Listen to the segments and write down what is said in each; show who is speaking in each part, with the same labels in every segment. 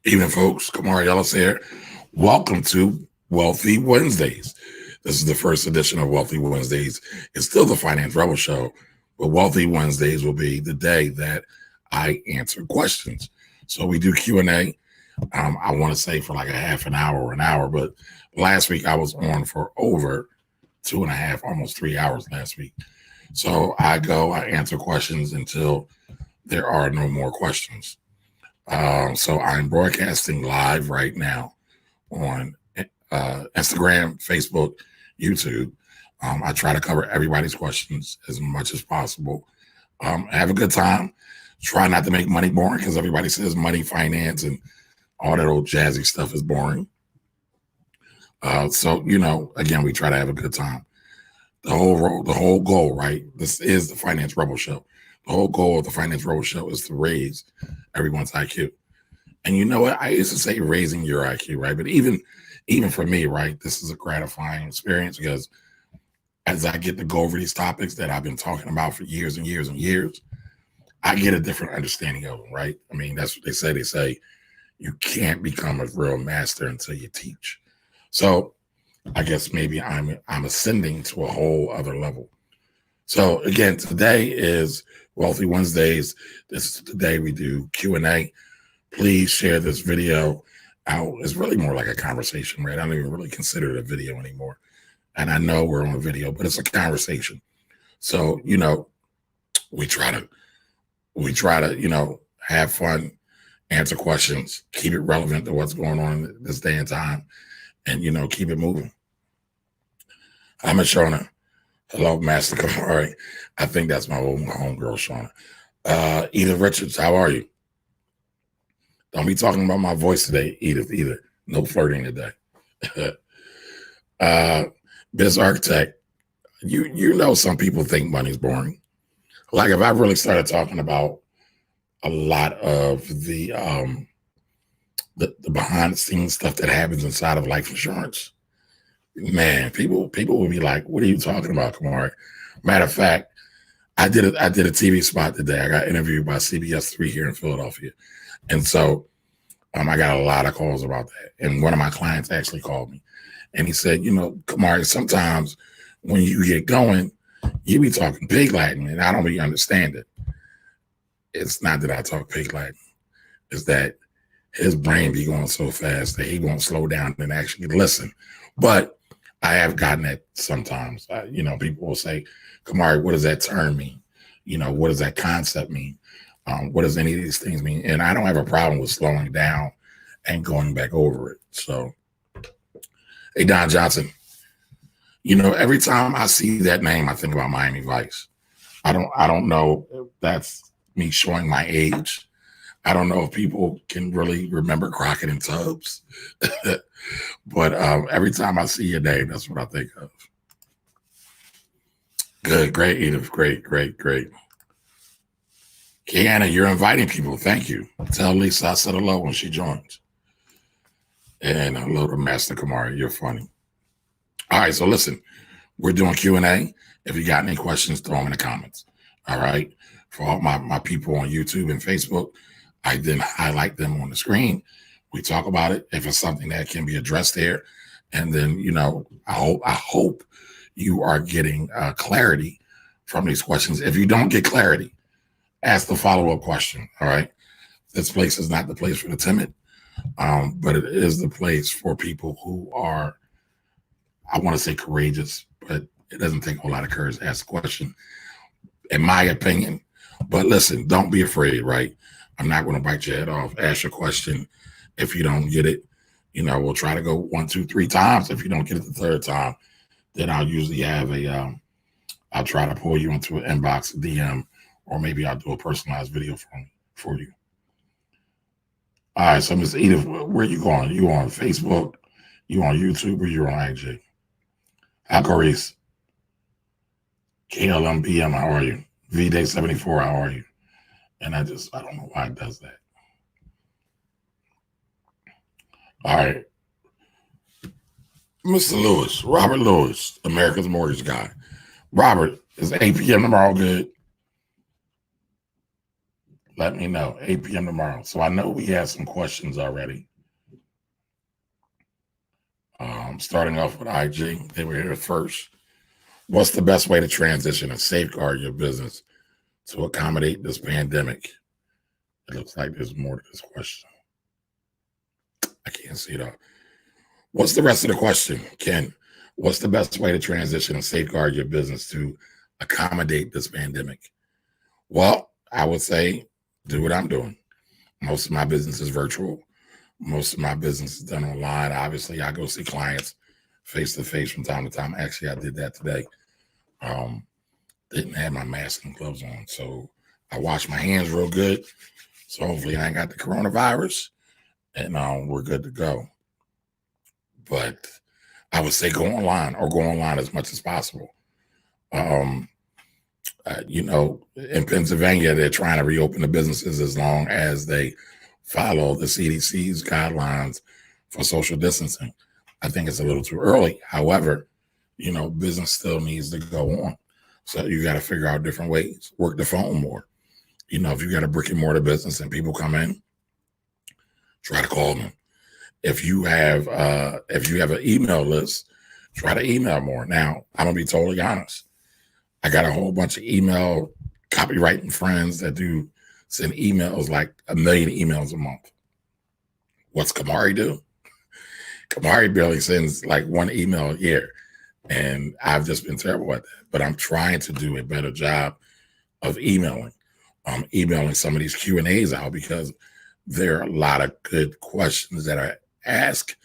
Speaker 1: Evening, folks. Kamari Ellis here. Welcome to Wealthy Wednesdays. This is the first edition of Wealthy Wednesdays. It's still the Finance Rebel Show, but Wealthy Wednesdays will be the day that I answer questions. So we do Q&A. I want to say for like a half an hour or an hour, but last week I was on for over 2.5, almost 3 hours last week. So I answer questions until there are no more questions. So I'm broadcasting live right now on Instagram, Facebook, YouTube. I try to cover everybody's questions as much as possible. Have a good time. Try not to make money boring because everybody says money, finance, and all that old jazzy stuff is boring. So, again, we try to have a good time. The whole goal, right? This is the Finance Rebel Show. The whole goal of the Finance Rebel Show is to raise everyone's IQ. And you know what? I used to say raising your IQ, right? But even for me, right, this is a gratifying experience because as I get to go over these topics that I've been talking about for years and years and years, I get a different understanding of them, right? I mean, that's what they say. They say you can't become a real master until you teach. So I guess maybe I'm ascending to a whole other level. So again, today is Wealthy Wednesdays. This is the day we do Q&A. Please share this video out. It's really more like a conversation, right? I don't even really consider it a video anymore. And I know we're on a video, but it's a conversation. So, we try to, have fun, answer questions, keep it relevant to what's going on this day and time, and, keep it moving. I'm a Shona. Hello, Master Kamari. I think that's my homegirl, Shona. Edith Richards, how are you? Don't be talking about my voice today, Edith, either. No flirting today. Biz Architect, you know some people think money's boring. Like if I really started talking about a lot of the behind the scenes stuff that happens inside of life insurance, man, people will be like, what are you talking about, Kamari? Matter of fact, I did a TV spot today. I got interviewed by CBS 3 here in Philadelphia. And so I got a lot of calls about that. And one of my clients actually called me and he said, Kamari, sometimes when you get going, you be talking pig Latin and I don't really understand it. It's not that I talk pig Latin. It's that his brain be going so fast that he won't slow down and actually listen. But I have gotten that sometimes. People will say, Kamari, what does that term mean? What does that concept mean? What does any of these things mean? And I don't have a problem with slowing down and going back over it. So, hey, Don Johnson, every time I see that name, I think about Miami Vice. I don't know if that's me showing my age. I don't know if people can really remember Crockett and Tubbs. But every time I see your name, that's what I think of. Good, great, Edith. Great. Kiana, you're inviting people. Thank you. Tell Lisa I said hello when she joins. And hello to Master Kamari. You're funny. All right, so listen, we're doing Q&A. If you got any questions, throw them in the comments. All right. For all my people on YouTube and Facebook, I then highlight them on the screen. We talk about it. If it's something that can be addressed there, and then, I hope you are getting clarity from these questions. If you don't get clarity, ask the follow-up question, all right? This place is not the place for the timid, but it is the place for people who are, I want to say courageous, but it doesn't take a whole lot of courage to ask a question, in my opinion. But listen, don't be afraid, right? I'm not going to bite your head off. Ask your question. If you don't get it, we'll try to go 1, 2, 3 times. If you don't get it the third time, then I'll usually have I'll try to pull you into an inbox, a DM, or maybe I'll do a personalized video for you. All right, so Ms. Edith, where are you going? You on Facebook? You on YouTube or you on IG? Alcorice. KLMBM, how are you? VDay74, how are you? And I don't know why it does that. All right. Mr. Lewis, Robert Lewis, America's Mortgage Guy. Robert, is 8 p.m. tomorrow good? Let me know. 8 p.m. tomorrow. So I know we had some questions already. Starting off with IG, they were here first. What's the best way to transition and safeguard your business to accommodate this pandemic? It looks like there's more to this question. I can't see it all. What's the rest of the question, Ken? What's the best way to transition and safeguard your business to accommodate this pandemic? Well, I would say do what I'm doing. Most of my business is virtual. Most of my business is done online. Obviously, I go see clients face to face from time to time. Actually, I did that today. Didn't have my mask and gloves on. So I washed my hands real good. So hopefully I ain't got the coronavirus and we're good to go. But I would say go online as much as possible. In Pennsylvania, they're trying to reopen the businesses as long as they follow the CDC's guidelines for social distancing. I think it's a little too early. However, business still needs to go on. So you got to figure out different ways, work the phone more. If you got a brick and mortar business and people come in, try to call them. If you have an email list, try to email more. Now, I'm gonna be totally honest. I got a whole bunch of email copywriting friends that do send emails, like 1 million emails a month. What's Kamari do? Kamari barely sends like 1 email a year. And I've just been terrible at that. But I'm trying to do a better job of emailing. Emailing some of these Q&As out because there are a lot of good questions that are asked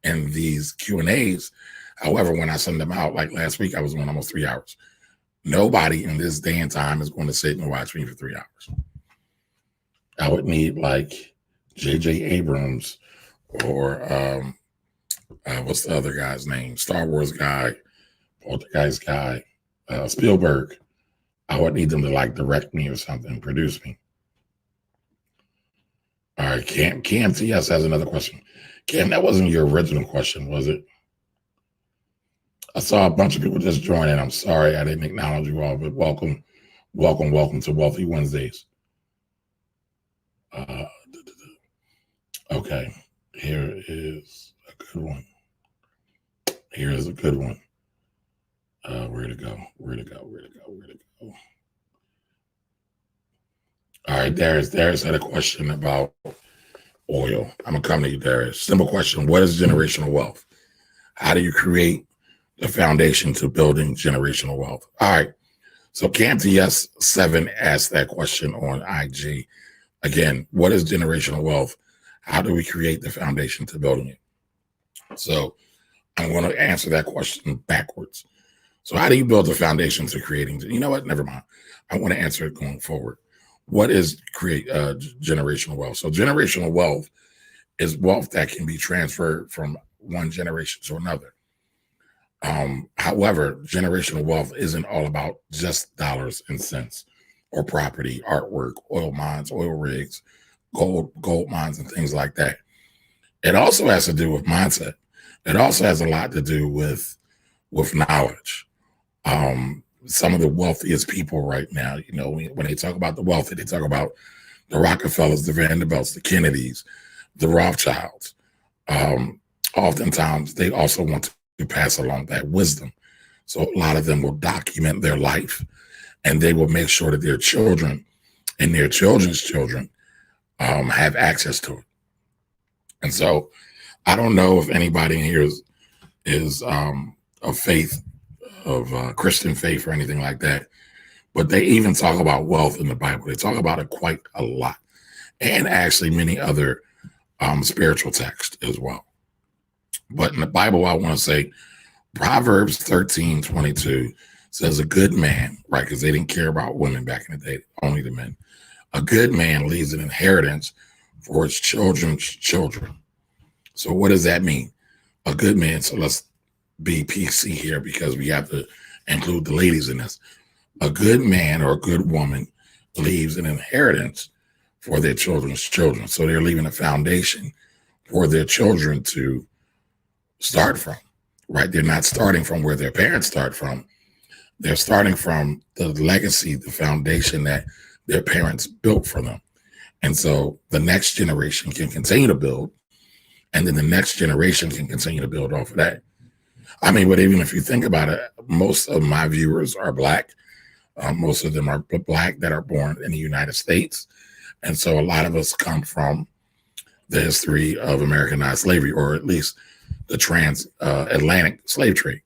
Speaker 1: in these Q&As. However, when I send them out, like last week, I was on almost 3 hours. Nobody in this day and time is going to sit and watch me for 3 hours. I would need like J.J. Abrams or what's the other guy's name? Star Wars guy, Poltergeist guy, Spielberg. I would need them to like direct me or something, produce me. All right, Cam TS has another question. Cam, that wasn't your original question, was it? I saw a bunch of people just join in. I'm sorry I didn't acknowledge you all, but welcome to Wealthy Wednesdays. Okay, here is a good one. Where to go? All right, Darius had a question about oil. I'm gonna come to you, Darius. Simple question: what is generational wealth? How do you create the foundation to building generational wealth? All right. So CamTS7 asked that question on IG. Again, what is generational wealth? How do we create the foundation to building it? So I'm going to answer that question backwards. So how do you build the foundation to creating? You know what? Never mind. I want to answer it going forward. What is create generational wealth? So generational wealth is wealth that can be transferred from one generation to another. However, generational wealth isn't all about just dollars and cents or property, artwork, oil mines, oil rigs, gold mines, and things like that. It also has to do with mindset. It also has a lot to do with knowledge. Some of the wealthiest people right now, when they talk about the wealthy, they talk about the Rockefellers, the Vanderbilts, the Kennedys, the Rothschilds. Oftentimes, they also want to pass along that wisdom. So a lot of them will document their life, and they will make sure that their children and their children's children have access to it. And so I don't know if anybody in here is of faith, of Christian faith or anything like that, but they even talk about wealth in the Bible. They talk about it quite a lot, and actually many other spiritual texts as well. But in the Bible, I want to say Proverbs 13:22 says a good man, right? Because they didn't care about women back in the day, only the men. A good man leaves an inheritance for his children's children. So what does that mean? A good man, so let's be PC here because we have to include the ladies in this. A good man or a good woman leaves an inheritance for their children's children. So they're leaving a foundation for their children to start from, right? They're not starting from where their parents start from. They're starting from the legacy, the foundation that their parents built for them. And so the next generation can continue to build, and then the next generation can continue to build off of that. I mean, but even if you think about it, most of my viewers are Black. Most of them are Black that are born in the United States. And so a lot of us come from the history of Americanized slavery, or at least the transatlantic slave trade.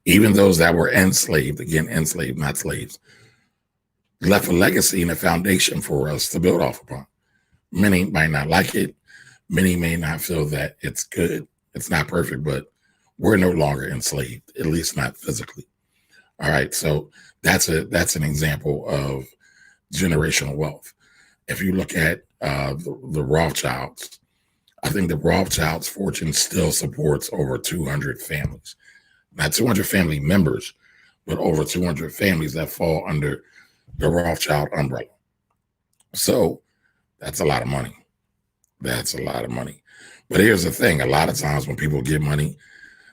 Speaker 1: Even those that were enslaved, again, enslaved, not slaves, left a legacy and a foundation for us to build off upon. Many might not like it. Many may not feel that it's good. It's not perfect, but we're no longer enslaved, at least not physically. All right, so that's an example of generational wealth. If you look at the Rothschilds, I think the Rothschilds' fortune still supports over 200 families. Not 200 family members, but over 200 families that fall under the Rothschild umbrella. So that's a lot of money. That's a lot of money. But here's the thing. A lot of times when people get money,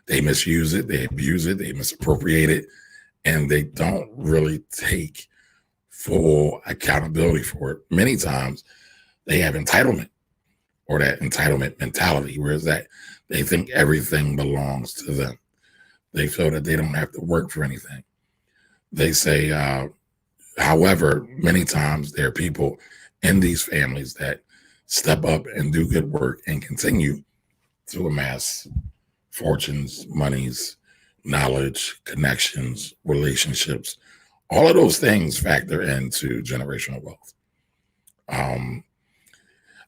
Speaker 1: they misuse it, they abuse it, they misappropriate it, and they don't really take full accountability for it. Many times they have entitlement, or that entitlement mentality, whereas that they think everything belongs to them. They feel that they don't have to work for anything. They say, however, many times there are people in these families that step up and do good work and continue to amass fortunes, monies, knowledge, connections, relationships. All of those things factor into generational wealth.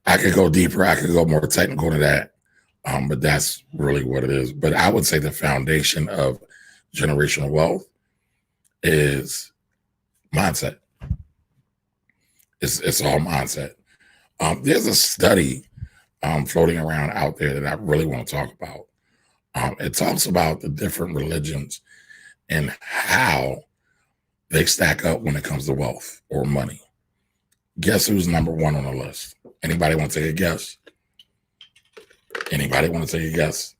Speaker 1: I could go deeper. I could go more technical to that, but that's really what it is. But I would say the foundation of generational wealth is mindset. It's all mindset. There's a study floating around out there that I really want to talk about. It talks about the different religions and how they stack up when it comes to wealth or money. Guess who's number one on the list? Anybody want to take a guess? Anybody want to take a guess?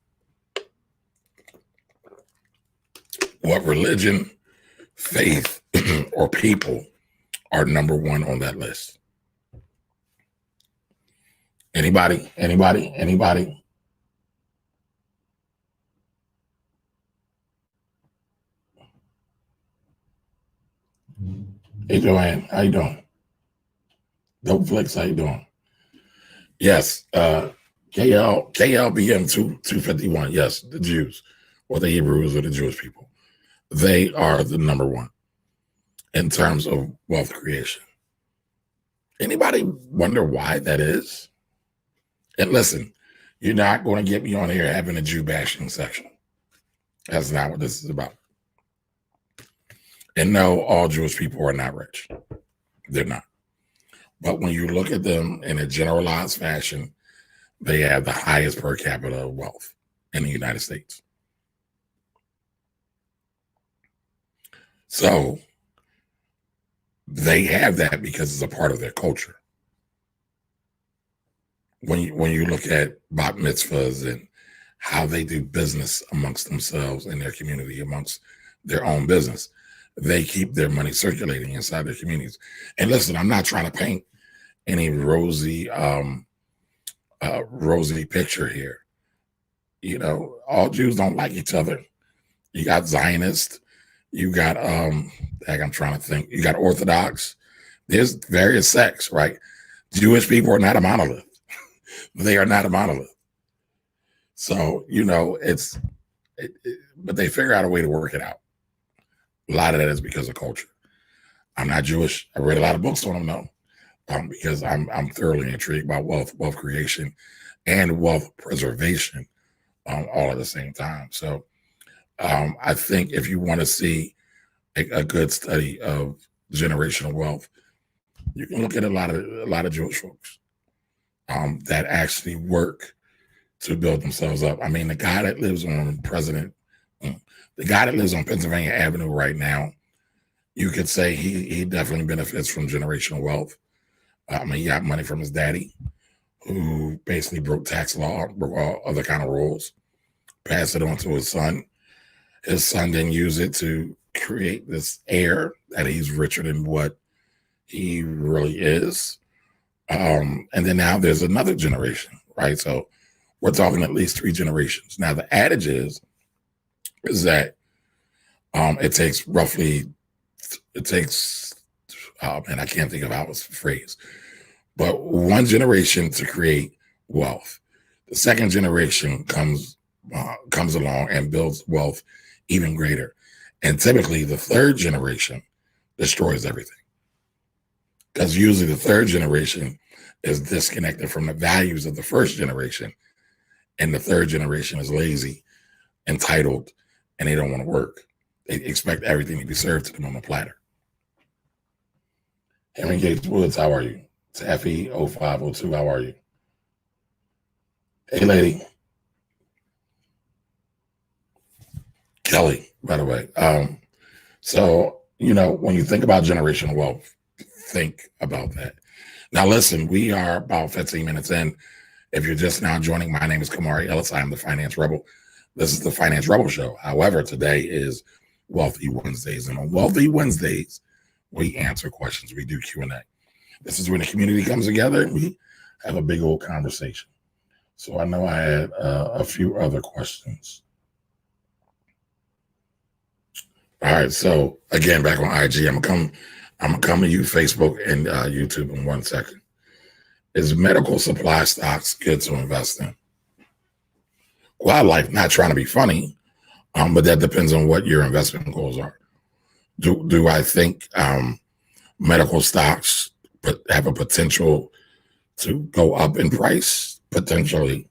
Speaker 1: What religion, faith, or people are number one on that list? Anybody? Anybody? Anybody? Hey, Joanne, how you doing? Dope Flex, how you doing? Yes, KLBM 251. Yes, the Jews, or the Hebrews, or the Jewish people. They are the number one in terms of wealth creation. Anybody wonder why that is? And listen, you're not going to get me on here having a Jew bashing section. That's not what this is about. And no, all Jewish people are not rich. They're not. But when you look at them in a generalized fashion, they have the highest per capita wealth in the United States. So they have that because it's a part of their culture. When you look at bat mitzvahs and how they do business amongst themselves in their community, amongst their own business, they keep their money circulating inside their communities. And listen, I'm not trying to paint any rosy picture here. You know, all Jews don't like each other. You got Zionists, you got I'm trying to think, you got Orthodox. There's various sects, right? Jewish people are not a monolith. They are not a monolith. So, you know, but they figure out a way to work it out. A lot of that is because of culture. I'm not Jewish. I read a lot of books on them though, because I'm thoroughly intrigued by wealth creation and wealth preservation all at the same time. So I think if you want to see a good study of generational wealth, you can look at a lot of Jewish folks that actually work to build themselves up. I mean, the guy that lives on Pennsylvania Avenue right now, you could say he definitely benefits from generational wealth. I mean, he got money from his daddy, who basically broke tax law, broke all other kind of rules, passed it on to his son. His son then used it to create this air that he's richer than what he really is. And then now there's another generation, right? So we're talking at least 3 generations. Now the adage is that it takes and I can't think of how it's phrased, but 1 generation to create wealth. The second generation comes along and builds wealth even greater. And typically the third generation destroys everything. Because usually the third generation is disconnected from the values of the first generation. And the third generation is lazy, entitled, and they don't want to work. They expect everything to be served to them on a platter. Henry Gates Woods, how are you? It's FE0502, how are you? Hey, lady. Kelly, by the way. So, when you think about generational wealth, think about that. Now, listen, we are about 15 minutes in. If you're just now joining, my name is Kamari Ellis. I am the Finance Rebel. This is the Finance Rebel Show. However, today is Wealthy Wednesdays. And on Wealthy Wednesdays, we answer questions. We do Q&A. This is when the community comes together and we have a big old conversation. So I know I had a few other questions. All right. So again, back on IG, I'm gonna come to you, Facebook and YouTube in 1 second. Is medical supply stocks good to invest in? Wildlife, not trying to be funny, but that depends on what your investment goals are. Do I think medical stocks have a potential to go up in price? Potentially.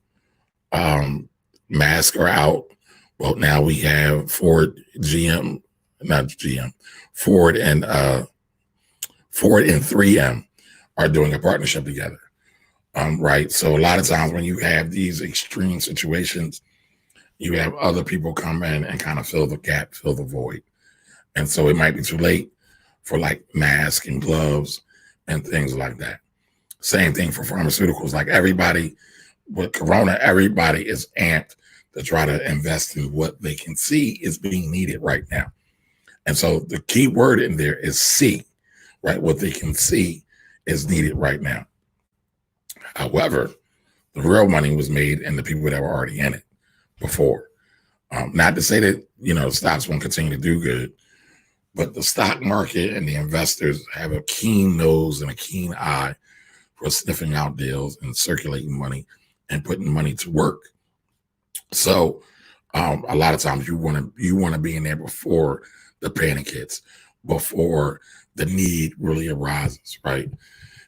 Speaker 1: Masks are out. Well, now we have Ford and 3M are doing a partnership together. Right. So a lot of times when you have these extreme situations, you have other people come in and kind of fill the gap, fill the void. And so it might be too late for like masks and gloves and things like that. Same thing for pharmaceuticals. Like everybody with Corona, everybody is amped to try to invest in what they can see is being needed right now. And so the key word in there is see, right? What they can see is needed right now. However, the real money was made in the people that were already in it before. Not to say that, the stocks won't continue to do good, but the stock market and the investors have a keen nose and a keen eye for sniffing out deals and circulating money and putting money to work. So a lot of times you want to be in there before the panic hits, before the need really arises, right?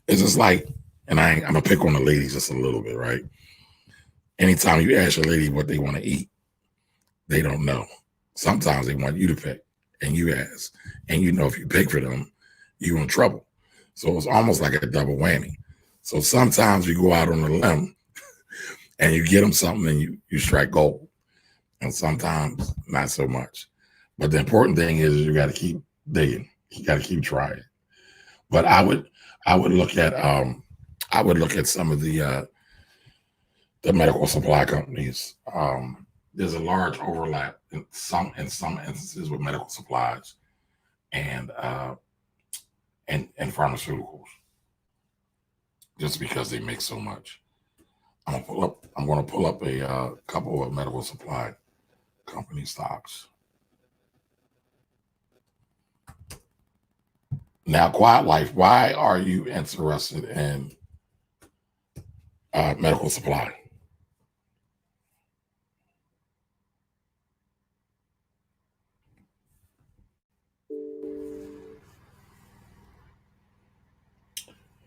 Speaker 1: It's just like, and I'm gonna pick on the ladies just a little bit, right? Anytime you ask a lady what they want to eat, they don't know. Sometimes they want you to pick, and you ask, and if you pick for them, you're in trouble. So it's almost like a double whammy. So sometimes you go out on a limb and you get them something and you strike gold, and sometimes not so much. But the important thing is you got to keep digging. You got to keep trying. But I would look at some of the medical supply companies. There's a large overlap in some instances with medical supplies and pharmaceuticals, just because they make so much. I'm going to pull up a couple of medical supply company stocks. Now, Quiet Life, why are you interested in medical supply?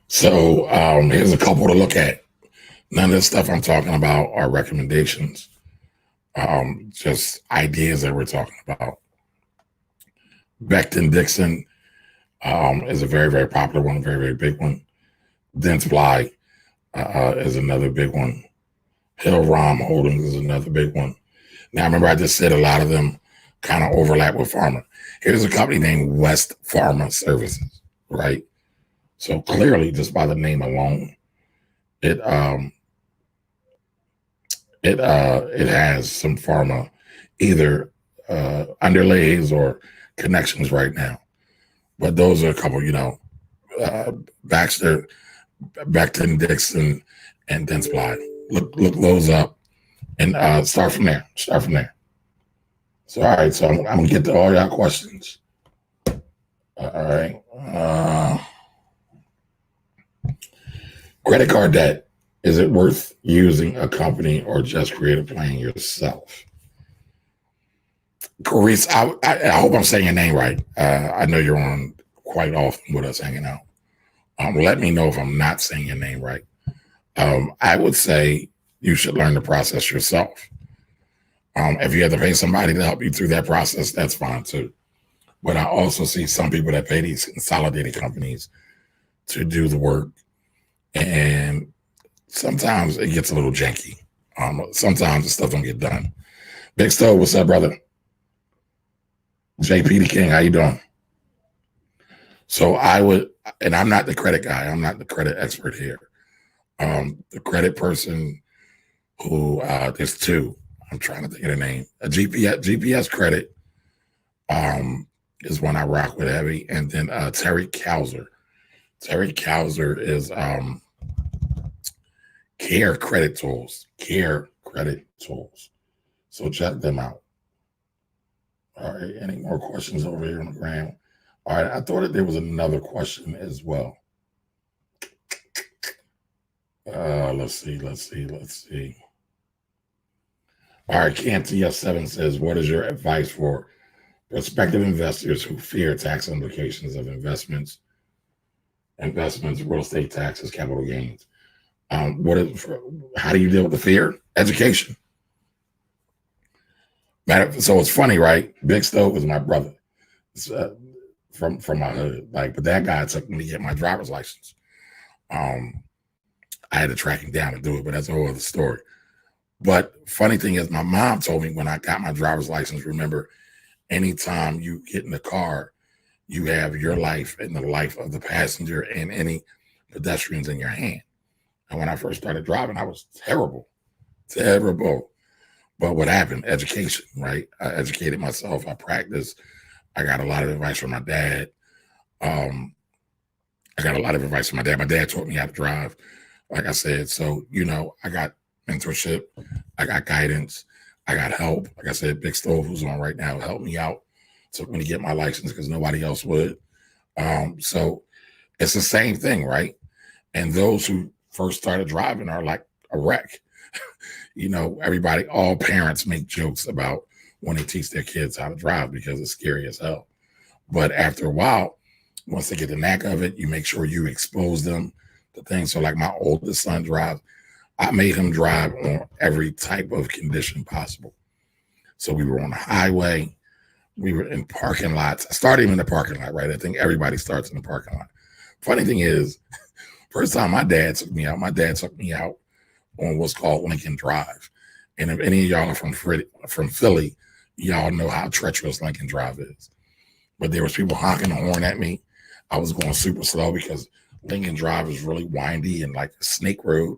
Speaker 1: So here's a couple to look at. None of the stuff I'm talking about are recommendations, just ideas that we're talking about. Becton Dixon is a very, very popular one, very, very big one. Dentsply is another big one. Hill-Rom Holdings is another big one. Now, remember, I just said a lot of them kind of overlap with pharma. Here's a company named West Pharma Services, right? So clearly, just by the name alone, it has some pharma either underlays or connections right now. But those are a couple, Baxter Becton, Dixon, and Dentsply. Look those up and start from there. Start from there. So all right, so I'm gonna get to all y'all questions. All right. Credit card debt. Is it worth using a company or just create a plan yourself? Carice, I hope I'm saying your name right. I know you're on quite often with us hanging out. Let me know if I'm not saying your name right. I would say you should learn the process yourself. If you have to pay somebody to help you through that process, that's fine too. But I also see some people that pay these consolidated companies to do the work, and sometimes it gets a little janky. Sometimes the stuff don't get done. Big Stove, what's up, brother? JP the King, how you doing? So I would, and I'm not the credit guy. I'm not the credit expert here. The credit person who there's two. I'm trying to think of the name. A GPS credit is one I rock with heavy, and then Terry Kauser. Terry Kauser is Care Credit Tools. Care Credit Tools. So check them out. All right. Any more questions over here on the gram? All right. I thought that there was another question as well. Let's see. All right. CanTS7 says, what is your advice for prospective investors who fear tax implications of investments, real estate taxes, capital gains? How do you deal with the fear? Education. So it's funny, right? Big Stove is my brother from my hood. But that guy took me to get my driver's license. I had to track him down to do it, but that's a whole other story. But funny thing is, my mom told me when I got my driver's license, remember, anytime you get in the car, you have your life and the life of the passenger and any pedestrians in your hand. And when I first started driving, I was terrible. But what happened? Education, right? I educated myself. I practiced. I got a lot of advice from my dad. My dad taught me how to drive, like I said. So, I got mentorship. I got guidance. I got help. Like I said, Big Stove, who's on right now, helped me out. Took me to get my license because nobody else would. So it's the same thing, right? And those who first started driving are like a wreck. All parents make jokes about when they teach their kids how to drive because it's scary as hell. But after a while, once they get the knack of it, you make sure you expose them to things. So like my oldest son drives, I made him drive on every type of condition possible. So we were on the highway. We were in parking lots. I started him in the parking lot, right? I think everybody starts in the parking lot. Funny thing is, first time my dad took me out on what's called Lincoln Drive. And if any of y'all are from Philly, y'all know how treacherous Lincoln Drive is. But there was people honking the horn at me. I was going super slow because Lincoln Drive is really windy and like a snake road.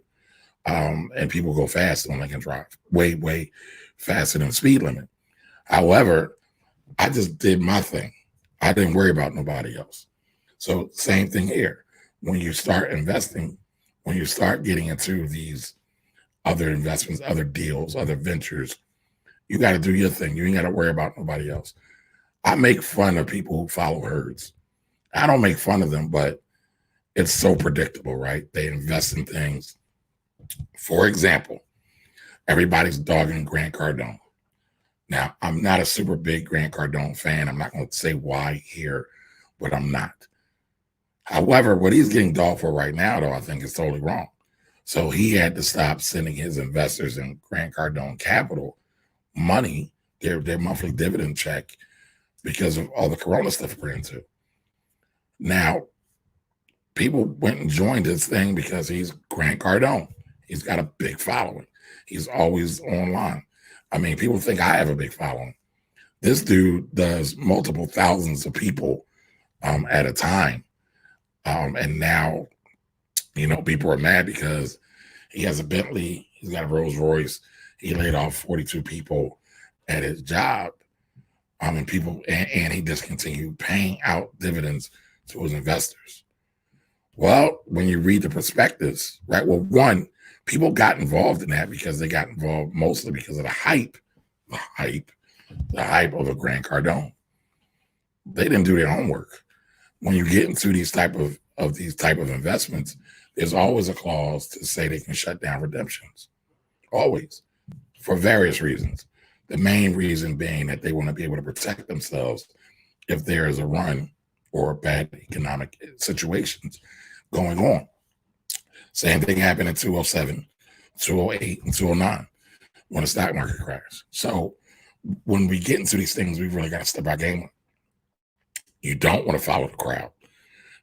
Speaker 1: And people go fast on Lincoln Drive, way, way faster than the speed limit. However, I just did my thing. I didn't worry about nobody else. So same thing here. When you start investing, when you start getting into these other investments, other deals, other ventures, you got to do your thing. You ain't got to worry about nobody else. I make fun of people who follow herds. I don't make fun of them, but it's so predictable, right? They invest in things. For example, everybody's dogging Grant Cardone. Now, I'm not a super big Grant Cardone fan. I'm not going to say why here, but I'm not. However, what he's getting dogged for right now, though, I think is totally wrong. So he had to stop sending his investors in Grant Cardone Capital money, their monthly dividend check, because of all the Corona stuff we're into. Now, people went and joined his thing because he's Grant Cardone. He's got a big following. He's always online. I mean, people think I have a big following. This dude does multiple thousands of people at a time. And now, people are mad because he has a Bentley. He's got a Rolls Royce. He laid off 42 people at his job. And he discontinued paying out dividends to his investors. Well, when you read the prospectus, right? Well, one, people got involved in that because they got involved mostly because of the hype, the hype of a Grant Cardone. They didn't do their homework. When you get into these type of investments, there's always a clause to say they can shut down redemptions. Always, for various reasons. The main reason being that they want to be able to protect themselves if there is a run or bad economic situations going on. Same thing happened in 207, 208, and 209 when the stock market crashed. So when we get into these things, we really got to step our game up. You don't want to follow the crowd.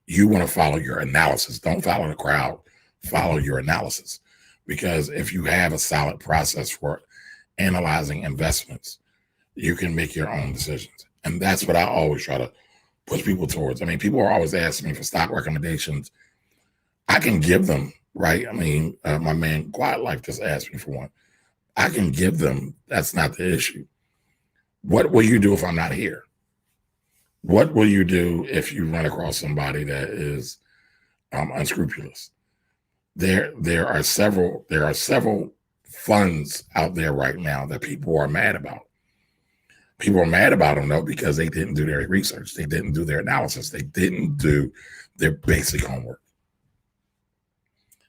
Speaker 1: You want to follow your analysis. Don't follow the crowd. Follow your analysis. Because if you have a solid process for analyzing investments, you can make your own decisions. And that's what I always try to push people towards. I mean, people are always asking me for stock recommendations. I can give them, right? I mean, my man Quiet Life just asked me for one. I can give them. That's not the issue. What will you do if I'm not here? What will you do if you run across somebody that is unscrupulous? There are several funds out there right now that people are mad about. People are mad about them though because they didn't do their research, they didn't do their analysis, they didn't do their basic homework.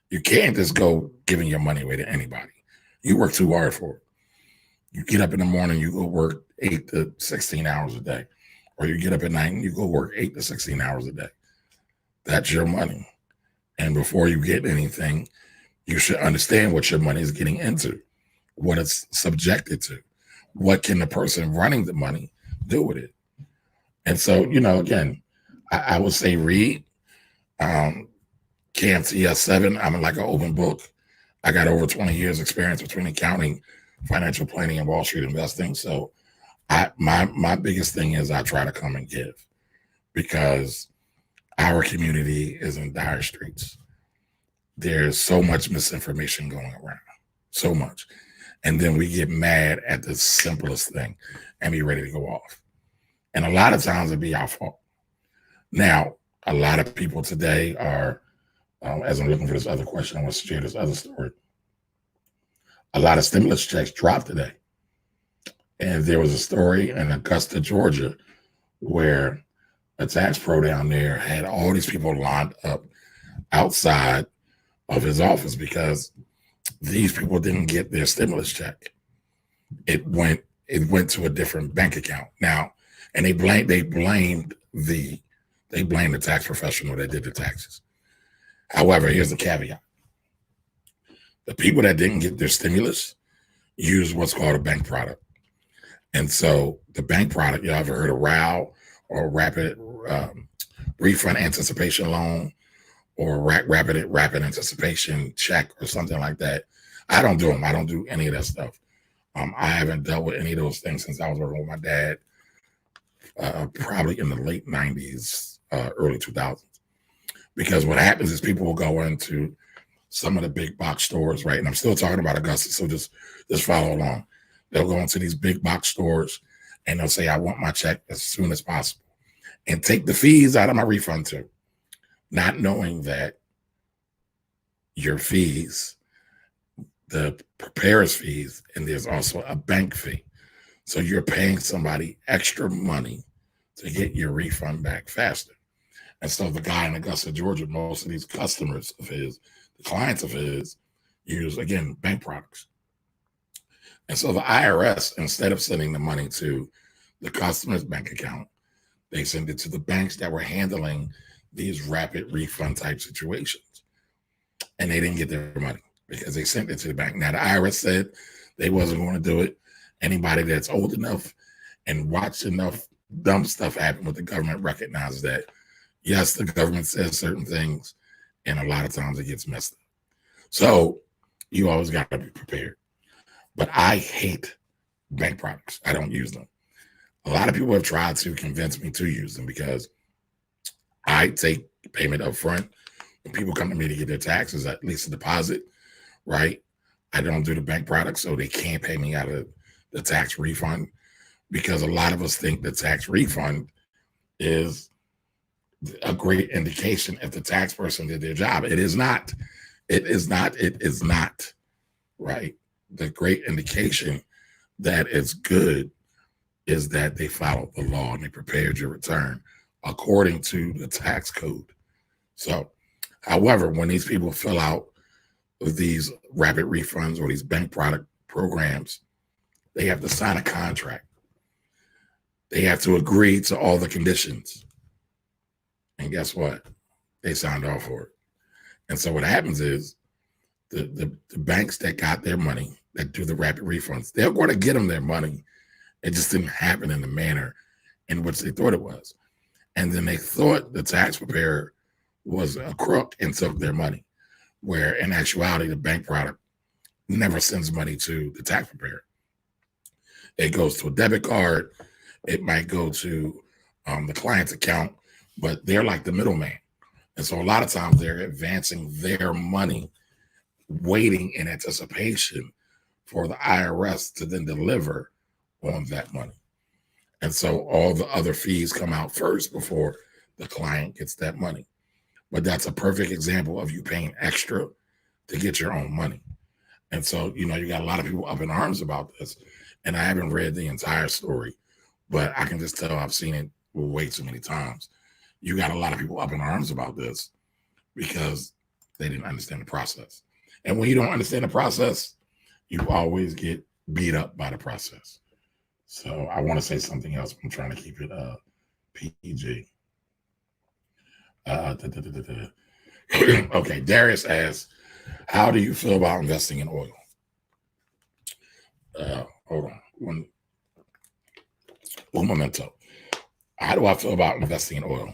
Speaker 1: You can't just go giving your money away to anybody. You work too hard for it. You get up in the morning, you go work 8 to 16 hours a day, or you get up at night and you go work 8 to 16 hours a day. That's your money. And before you get anything, you should understand what your money is getting into, what it's subjected to. What can the person running the money do with it? And so, again, I would say read. KMTS 7, I'm like an open book. I got over 20 years experience between accounting, financial planning, and Wall Street investing. So my biggest thing is I try to come and give because our community is in dire straits. There's so much misinformation going around, so much. And then we get mad at the simplest thing and be ready to go off. And a lot of times it'd be our fault. Now, a lot of people today are, as I'm looking for this other question, I want to share this other story. A lot of stimulus checks dropped today. And there was a story in Augusta, Georgia, where a tax pro down there had all these people lined up outside of his office because these people didn't get their stimulus check. It went to a different bank account now, and they blamed the tax professional that did the taxes. However, here's the caveat: the people that didn't get their stimulus use what's called a bank product, and so the bank product, you ever heard of RAL or rapid refund anticipation loan? Or rapid anticipation check or something like that. I don't do them. I don't do any of that stuff. I haven't dealt with any of those things since I was working with my dad, probably in the late 90s, early 2000s. Because what happens is people will go into some of the big box stores, right? And I'm still talking about Augusta, so just follow along. They'll go into these big box stores and they'll say, I want my check as soon as possible and take the fees out of my refund too. Not knowing that your fees, the preparer's fees, and there's also a bank fee. So you're paying somebody extra money to get your refund back faster. And so the guy in Augusta, Georgia, most of these customers of his, the clients of his, use, again, bank products. And so the IRS, instead of sending the money to the customer's bank account, they send it to the banks that were handling these rapid refund type situations. And they didn't get their money because they sent it to the bank. Now, the IRS said they wasn't going to do it. Anybody that's old enough and watched enough dumb stuff happen with the government recognizes that, yes, the government says certain things, and a lot of times it gets messed up. So you always got to be prepared. But I hate bank products. I don't use them. A lot of people have tried to convince me to use them because I take payment up front. When people come to me to get their taxes, at least a deposit, right? I don't do the bank products, so they can't pay me out of the tax refund because a lot of us think the tax refund is a great indication if the tax person did their job. It is not. It is not. It is not. Right. The great indication that it's good is that they followed the law and they prepared your return according to the tax code. So, however, when these people fill out these rapid refunds or these bank product programs, they have to sign a contract. They have to agree to all the conditions. And guess what? They signed off for it. And so what happens is the banks that got their money, that do the rapid refunds, they're going to get them their money. It just didn't happen in the manner in which they thought it was. And then they thought the tax preparer was a crook and took their money, where in actuality, the bank product never sends money to the tax preparer. It goes to a debit card. It might go to the client's account, but they're like the middleman. And so a lot of times they're advancing their money, waiting in anticipation for the IRS to then deliver on that money. And so all the other fees come out first before the client gets that money. But that's a perfect example of you paying extra to get your own money. And so, you got a lot of people up in arms about this. And I haven't read the entire story, but I can just tell I've seen it way too many times. You got a lot of people up in arms about this because they didn't understand the process. And when you don't understand the process, you always get beat up by the process. So I want to say something else. I'm trying to keep it PG. Okay, Darius asks, how do you feel about investing in oil? Hold on. One memento. How do I feel about investing in oil?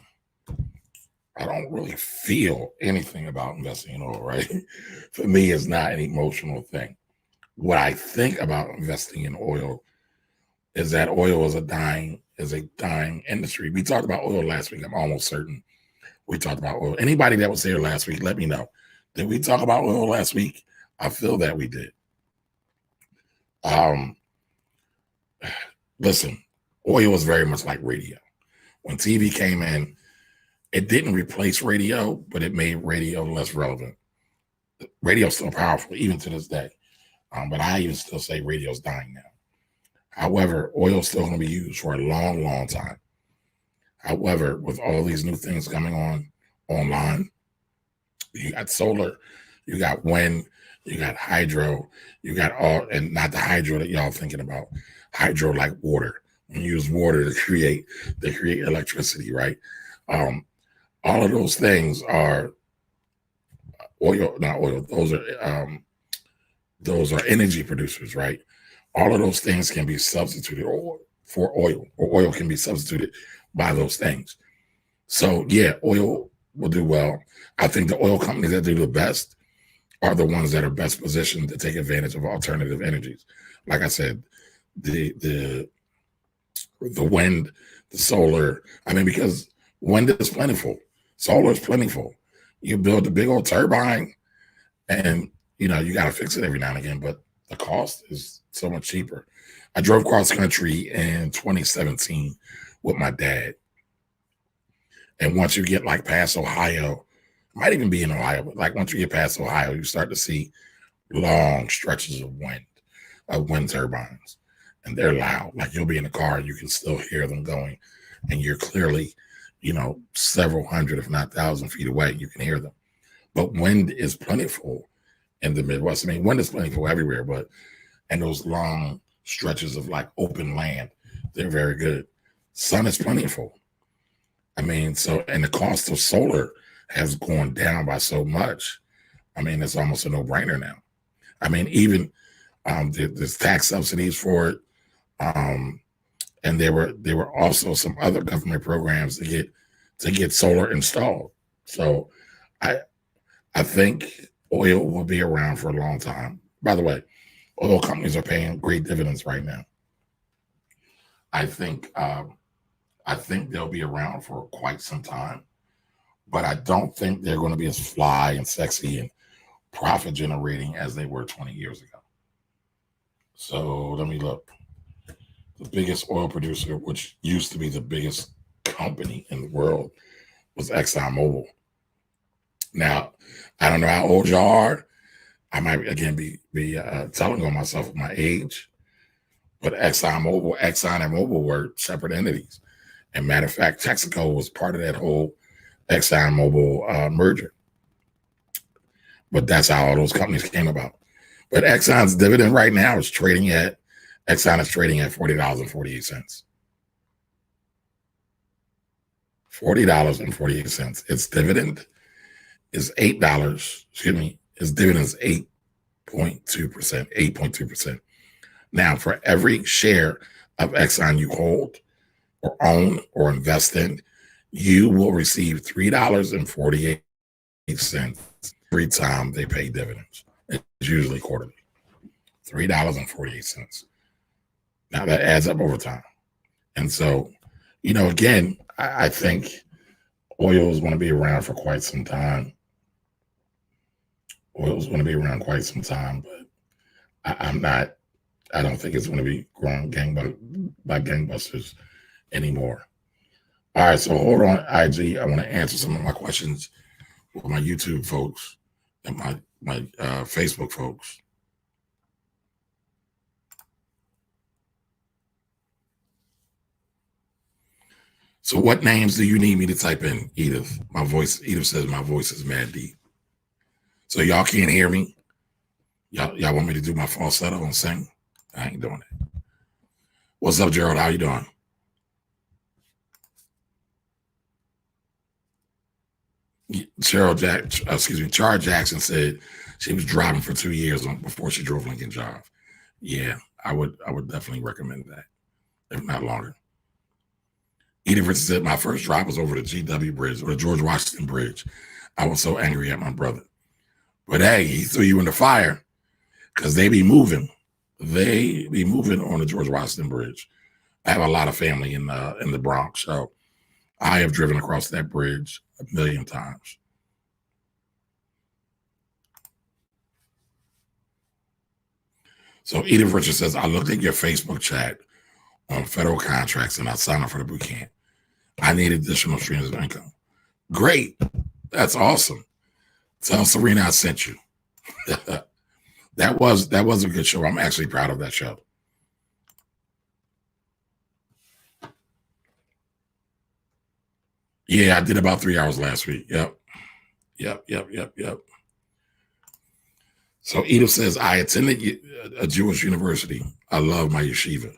Speaker 1: I don't really feel anything about investing in oil, right? For me, it's not an emotional thing. What I think about investing in oil is that oil is a dying industry. We talked about oil last week. I'm almost certain we talked about oil. Anybody that was here last week, let me know. Did we talk about oil last week? I feel that we did. Listen, oil is very much like radio. When TV came in, it didn't replace radio, but it made radio less relevant. Radio's still powerful, even to this day. But I even still say radio's dying now. However, oil's still going to be used for a long, long time. However, with all these new things coming online, you got solar, you got wind, you got hydro, you got all, and not the hydro that y'all thinking about. Hydro like water. When you use water to create electricity, right? All of those things are oil, not oil. Those are energy producers, right? All of those things can be substituted for oil, or oil can be substituted by those things. So yeah, oil will do well. I think the oil companies that do the best are the ones that are best positioned to take advantage of alternative energies. Like I said, the wind, the solar. I mean, because wind is plentiful, solar is plentiful. You build a big old turbine, and you got to fix it every now and again, but the cost is so much cheaper. I drove cross country in 2017 with my dad. And once you get like past Ohio, it might even be in Ohio, but like once you get past Ohio, you start to see long stretches of wind turbines. And they're loud. Like you'll be in the car and you can still hear them going. And you're clearly, several hundred, if not 1,000 feet away. You can hear them. But wind is plentiful in the Midwest. I mean, wind is plentiful everywhere, and those long stretches of like open land, they're very good. Sun is plentiful. I mean, and the cost of solar has gone down by so much. I mean, it's almost a no-brainer now. I mean, even there's tax subsidies for it. And there were also some other government programs to get solar installed. So I think oil will be around for a long time. By the way, oil companies are paying great dividends right now. I think they'll be around for quite some time, but I don't think they're going to be as fly and sexy and profit generating as they were 20 years ago. So let me look. The biggest oil producer, which used to be the biggest company in the world, was ExxonMobil. Now, I don't know how old y'all are. I might again be telling on myself my age, but Exxon and Mobil were separate entities. And matter of fact, Texaco was part of that whole Exxon Mobil merger. But that's how all those companies came about. But Exxon's dividend right now is trading at Exxon is trading at $40.48. $40.48. Its dividend is $8. Excuse me. Its dividend is 8.2%. 8.2%. Now, for every share of Exxon you hold or own or invest in, you will receive $3.48 every time they pay dividends. It's usually quarterly. $3.48. Now that adds up over time. And so, again, I think oil is going to be around for quite some time. Oil is going to be around quite some time, but I don't think it's going to be growing by gangbusters anymore. All right, so hold on, IG. I want to answer some of my questions with my YouTube folks and my Facebook folks. So what names do you need me to type in, Edith? Edith says my voice is mad deep. So y'all can't hear me? Y'all want me to do my falsetto and sing? I ain't doing it. What's up, Gerald? How you doing? Char Jackson said she was driving for 2 years before she drove Lincoln Drive. Yeah, I would definitely recommend that, if not longer. Edith Richards said, my first drive was over the GW Bridge or the George Washington Bridge. I was so angry at my brother. But hey, he threw you in the fire because they be moving. They be moving on the George Washington Bridge. I have a lot of family in the Bronx, so I have driven across that bridge a million times. So Edith Richards says, I looked at your Facebook chat on federal contracts and I signed up for the boot camp. I need additional streams of income. Great. That's awesome. Tell Serena I sent you. That was a good show. I'm actually proud of that show. Yeah, I did about 3 hours last week. Yep. So Edith says, I attended a Jewish university. I love my yeshiva.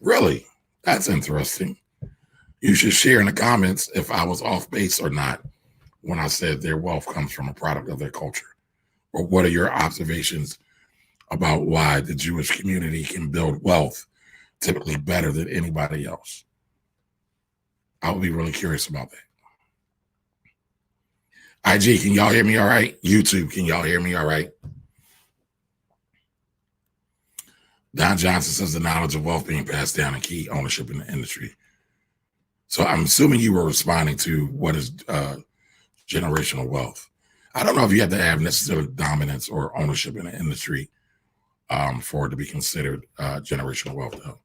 Speaker 1: Really? That's interesting. You should share in the comments if I was off base or not when I said their wealth comes from a product of their culture. Or what are your observations about why the Jewish community can build wealth typically better than anybody else? I would be really curious about that. IG, can y'all hear me all right? YouTube, can y'all hear me all right? Don Johnson says the knowledge of wealth being passed down and key ownership in the industry. So I'm assuming you were responding to what is generational wealth. I don't know if you have to have necessarily dominance or ownership in the industry for it to be considered generational wealth, though.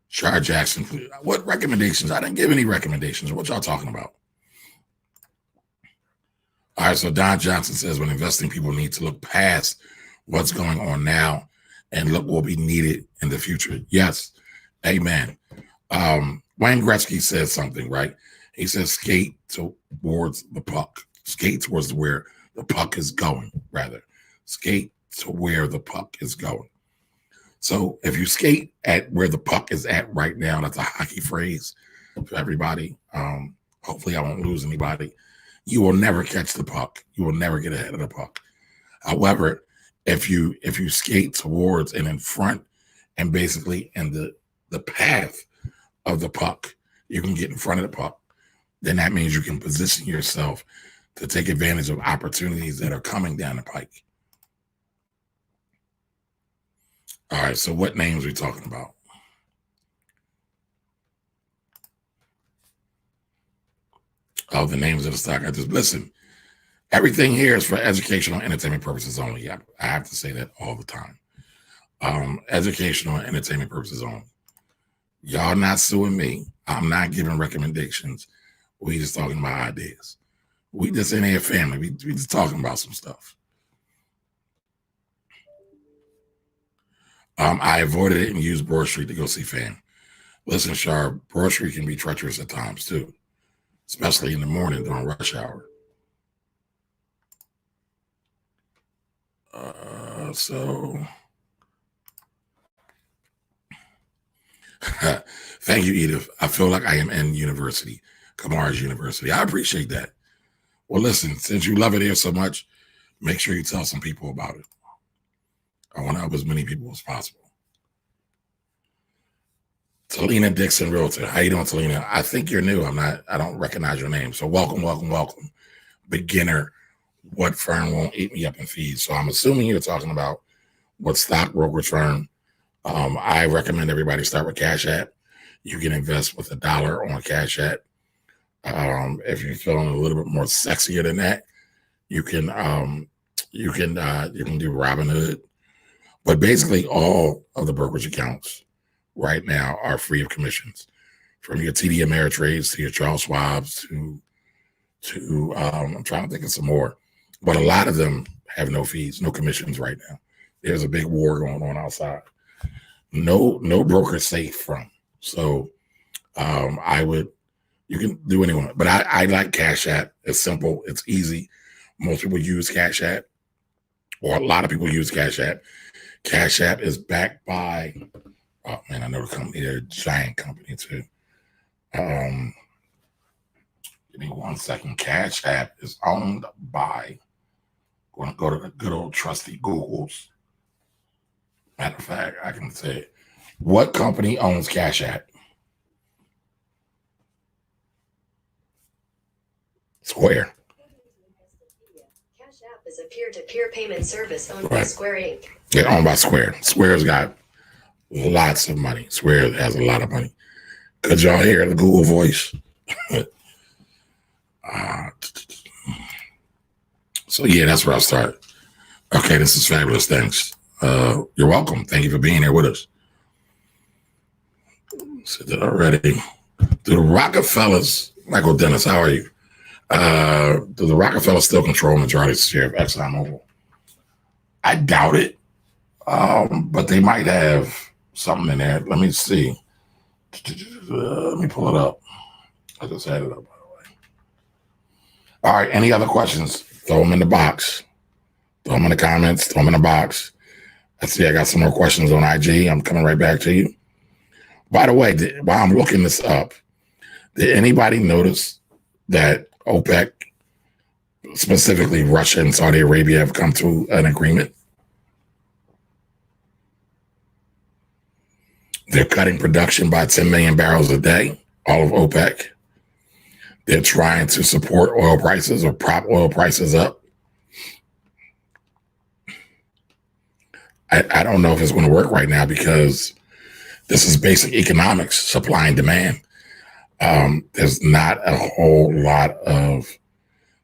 Speaker 1: Char Jackson, what recommendations? I didn't give any recommendations. What y'all talking about? All right, so Don Johnson says when investing, people need to look past what's going on now and look what will be needed in the future. Yes, amen. Wayne Gretzky says something, right? He says skate towards the puck. Skate towards where the puck is going, rather. Skate to where the puck is going. So if you skate at where the puck is at right now, that's a hockey phrase for everybody. Hopefully I won't lose anybody. You will never catch the puck. You will never get ahead of the puck. However, if you skate towards and in front and basically in the path of the puck, you can get in front of the puck. Then that means you can position yourself to take advantage of opportunities that are coming down the pike. All right, so what names are we talking about? Oh, the names of the stock. Listen, everything here is for educational and entertainment purposes only. I have to say that all the time. Educational and entertainment purposes only. Y'all not suing me. I'm not giving recommendations. We just talking about ideas. We just in here family. We just talking about some stuff. I avoided it and used Broad Street to go see fam. Listen, Shar, Broad Street can be treacherous at times too, especially in the morning during rush hour. So thank you, Edith. I feel like I am in university, Kamar's university. I appreciate that. Well, listen, since you love it here so much, make sure you tell some people about it. I want to help as many people as possible. Talina Dixon Realtor. How you doing, Talina? I think you're new. I don't recognize your name. So welcome. Beginner. What firm won't eat me up in fees? So I'm assuming you're talking about what stock brokerage firm. I recommend everybody start with Cash App. You can invest with $1 on Cash App. If you're feeling a little bit more sexier than that, you can do Robinhood. But basically, all of the brokerage accounts right now are free of commissions, from your TD Ameritrades to your Charles Schwab's to I'm trying to think of some more, but a lot of them have no fees, no commissions right now. There's a big war going on outside. No broker safe from. So you can do anyone, but I like Cash App. It's simple, it's easy. Most people use Cash App, or a lot of people use Cash App. Cash App is backed by, oh man, I know the company, they're a giant company too. Give me 1 second. Cash App is owned by, going to go to the good old trusty Googles. Matter of fact, I can say it. What company owns Cash App? Square.
Speaker 2: Cash App is a peer-to-peer payment service owned by Square Inc.
Speaker 1: They're owned by Square. Square's got lots of money. Square has a lot of money. Could y'all hear the Google voice? So yeah, that's where I'll start. Okay, this is fabulous. Thanks. You're welcome. Thank you for being here with us. Said that already. Do the Rockefellers, Michael Dennis, how are you? Do the Rockefellers still control majority share of ExxonMobil? I doubt it. But they might have something in there. Let me see. Let me pull it up. I just had it up, by the way. All right, any other questions? Throw them in the box. Throw them in the comments. Throw them in the box. I see I got some more questions on IG. I'm coming right back to you. By the way, while I'm looking this up, did anybody notice that OPEC, specifically Russia and Saudi Arabia, have come to an agreement? They're cutting production by 10 million barrels a day, all of OPEC. They're trying to support oil prices or prop oil prices up. I don't know if it's going to work right now because this is basic economics, supply and demand. There's not a whole lot of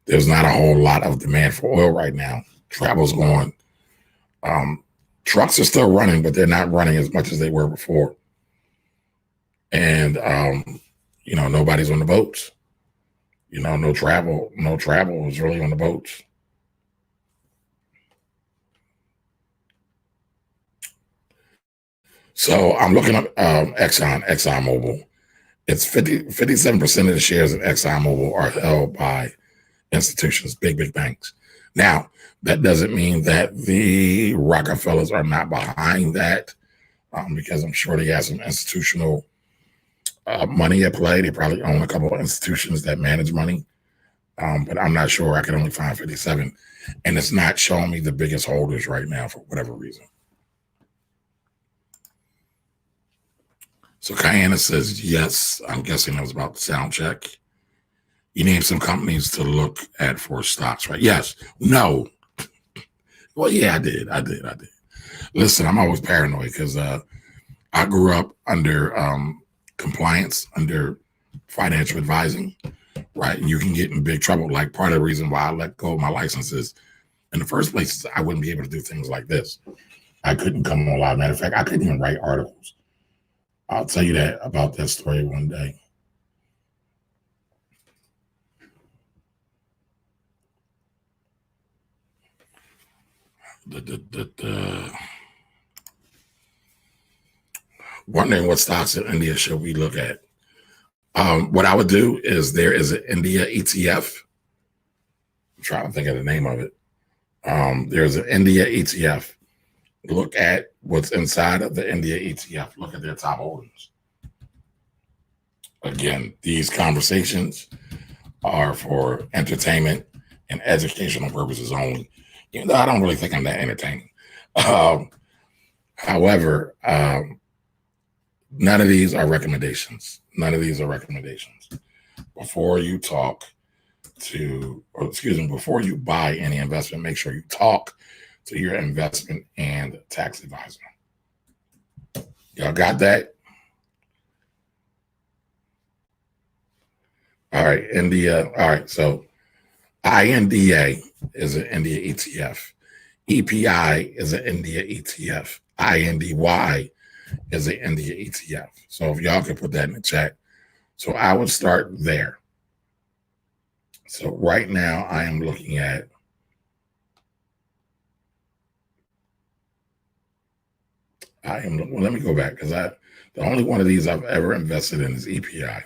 Speaker 1: demand for oil right now. Travel's going. Trucks are still running, but they're not running as much as they were before. And nobody's on the boats. No travel is really on the boats. So I'm looking up ExxonMobil. It's 57% of the shares of ExxonMobil are held by institutions, big banks. Now, that doesn't mean that the Rockefellers are not behind that, because I'm sure they have some institutional money at play. They probably own a couple of institutions that manage money, but I'm not sure. I can only find 57, and it's not showing me the biggest holders right now for whatever reason. So Kiana says, yes, I'm guessing that was about the sound check. You named some companies to look at for stocks, right? Yes. No. Well, yeah, I did. Listen, I'm always paranoid because I grew up under compliance, under financial advising, right? And you can get in big trouble. Like, part of the reason why I let go of my licenses in the first place is I wouldn't be able to do things like this. I couldn't come on live. Matter of fact, I couldn't even write articles. I'll tell you about that story one day. Wondering what stocks in India should we look at. What I would do is there is an India ETF. I'm trying to think of the name of it. There's an India ETF. Look at what's inside of the India ETF. Look at their top holdings. Again, these conversations are for entertainment and educational purposes only, even though I don't really think I'm that entertaining. However, none of these are recommendations. None of these are recommendations. Before you before you buy any investment, make sure you talk to your investment and tax advisor. Y'all got that? All right, India. All right, so INDA is an India ETF. EPI is an India ETF. INDY is an India ETF. So if y'all could put that in the chat. So I would start there. So right now I am looking at let me go back because the only one of these I've ever invested in is EPI.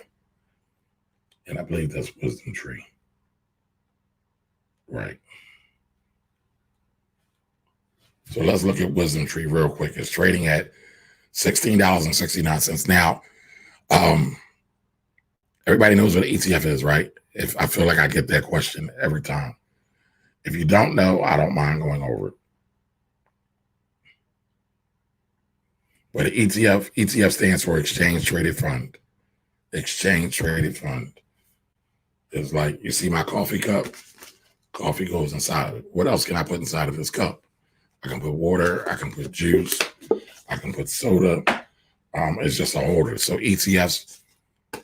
Speaker 1: And I believe that's Wisdom Tree. Right. So let's look at Wisdom Tree real quick. It's trading at $16.69. Now, everybody knows what an ETF is, right? If I feel like I get that question every time. If you don't know, I don't mind going over it. But an ETF stands for Exchange Traded Fund. Exchange Traded Fund. It's like, you see my coffee cup? Coffee goes inside of it. What else can I put inside of this cup? I can put water. I can put juice. I can put soda. It's just a holder. So ETFs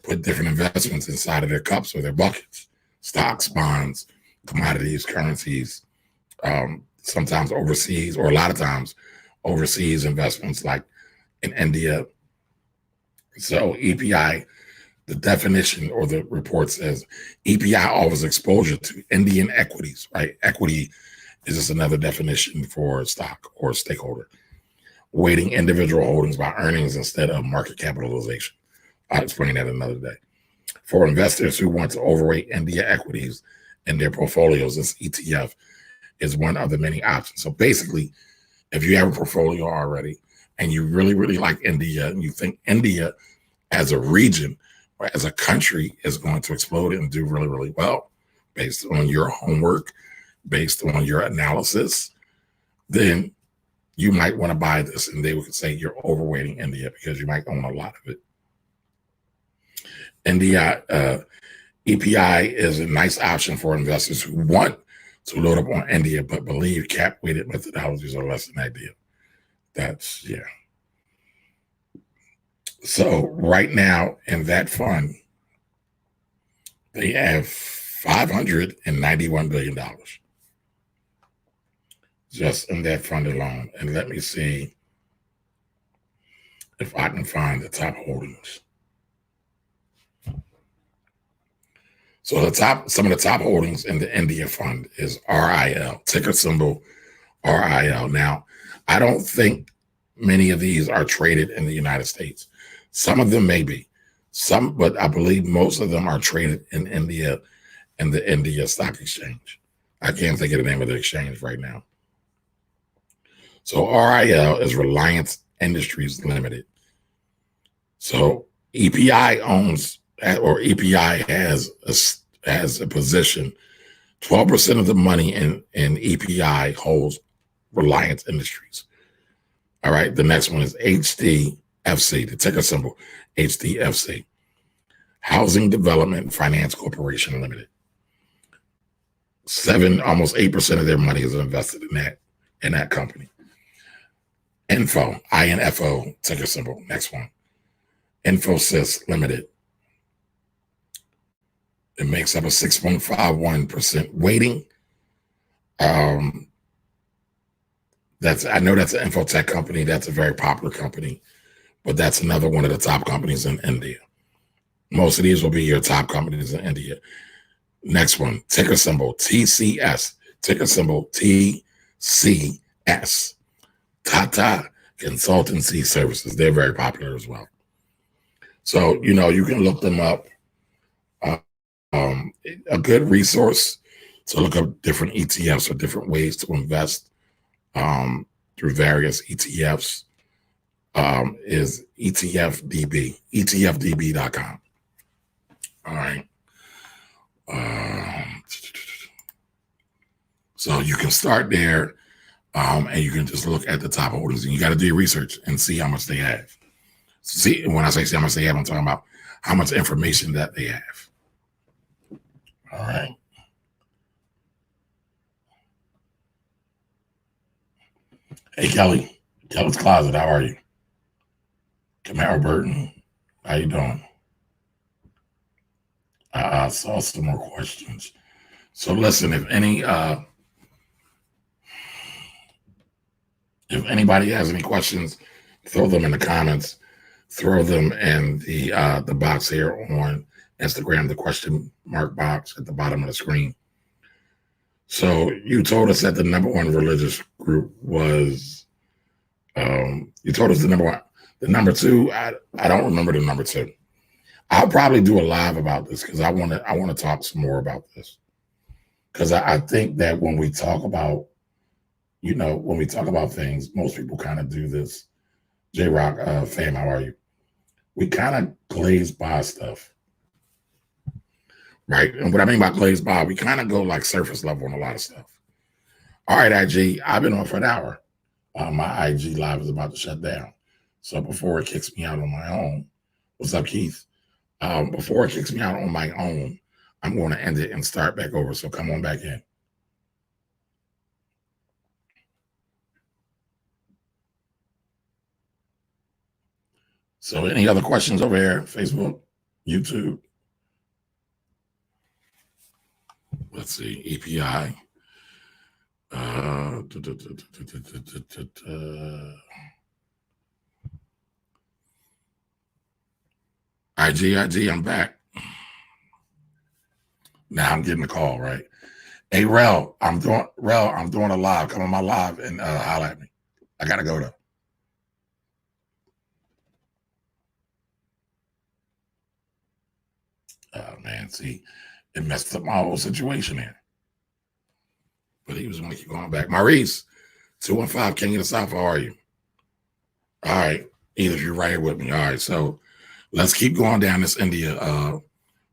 Speaker 1: put different investments inside of their cups or their buckets. Stocks, bonds, commodities, currencies, sometimes overseas, or a lot of times overseas investments like in India. So EPI, the definition or the report says EPI offers exposure to Indian equities, right? Equity is just another definition for stock or stakeholder. Weighting individual holdings by earnings instead of market capitalization. I'll explain that another day. For investors who want to overweight India equities in their portfolios, this ETF is one of the many options. So basically, if you have a portfolio already and you really, really like India and you think India as a region or as a country is going to explode and do really, really well based on your homework, based on your analysis, then you might want to buy this, and they would say you're overweighting India because you might own a lot of it. India EPI is a nice option for investors who want to load up on India but believe cap-weighted methodologies are less than ideal. That's, yeah. So right now in that fund, they have $591 billion just in that fund alone. And let me see if I can find the top holdings. So some of the top holdings in the India fund is RIL, ticker symbol RIL. Now, I don't think many of these are traded in the United States. Some of them may be. But I believe most of them are traded in India and the India Stock Exchange. I can't think of the name of the exchange right now. So RIL is Reliance Industries Limited. So EPI owns, or EPI has a position. 12% of the money in EPI holds Reliance Industries. All right, the next one is HDFC, the ticker symbol HDFC, Housing Development Finance Corporation Limited. Almost 8% of their money is invested in that company. INFO, ticker symbol, next one. Infosys Limited. It makes up a 6.51% weighting. I know that's an infotech company. That's a very popular company, but that's another one of the top companies in India. Most of these will be your top companies in India. Next one, ticker symbol TCS, ticker symbol TCS, S. Tata Consultancy Services. They're very popular as well. So, you can look them up. Uh, a good resource to look up different ETFs or different ways to invest through various ETFs is etfdb.com. All right. So you can start there, and you can just look at the top holdings, and you got to do your research and see how much they have. See, when I say see how much they have, I'm talking about how much information that they have. All right. Hey, Kelly. Kelly's Closet, how are you? Camara Burton, how you doing? I saw some more questions. So listen, if anybody has any questions, throw them in the comments. Throw them in the box here on Instagram, the question mark box at the bottom of the screen. So you told us that the number one religious group was, you told us the number one. The number two, I don't remember the number two. I'll probably do a live about this because I want to talk some more about this. Because I think that when we talk about, when we talk about things, most people kind of do this. J-Rock, fam, how are you? We kind of glaze by stuff, right? And what I mean by glaze by, we kind of go like surface level on a lot of stuff. All right, IG, I've been on for an hour. My IG live is about to shut down. So before it kicks me out on my own, what's up, Keith? Before it kicks me out on my own, I'm going to end it and start back over. So come on back in. So any other questions over here? Facebook, YouTube? Let's see, EPI. IG, I'm back. Now I'm getting a call, right? Hey, Rel, I'm doing a live. Come on my live and holler at me. I gotta go though. Oh man, see, it messed up my whole situation here. But he was going to keep going back. Maurice, 215, King of the South, how are you? All right, Edith, you're right here with me. All right, so let's keep going down this India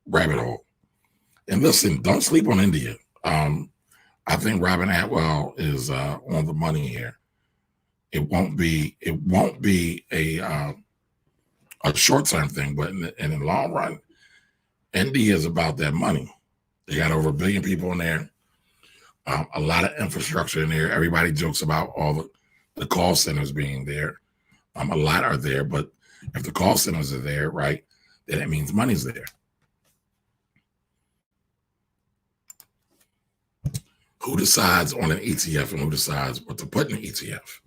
Speaker 1: rabbit hole. And listen, don't sleep on India. I think Robin Atwell is on the money here. It won't be a short-term thing, but in the long run, India is about that money. They got over 1 billion people in there. A lot of infrastructure in there. Everybody jokes about all the call centers being there. A lot are there, but if the call centers are there, right, then it means money's there. Who decides on an ETF and who decides what to put in an ETF?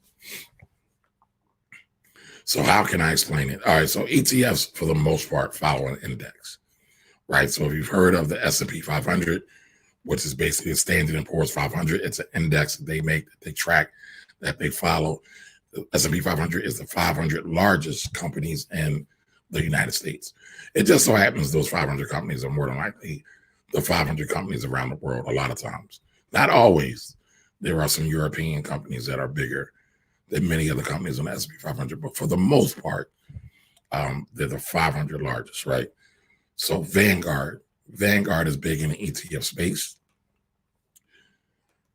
Speaker 1: So how can I explain it? All right, so ETFs, for the most part, follow an index, right? So if you've heard of the S&P 500, which is basically a Standard & Poor's 500, it's an index that they make, that they track, that they follow. The S&P 500 is the 500 largest companies in the United States. It just so happens those 500 companies are more than likely the 500 companies around the world a lot of times. Not always. There are some European companies that are bigger than many other companies on the S&P 500, but for the most part, they're the 500 largest, right? So Vanguard is big in the ETF space.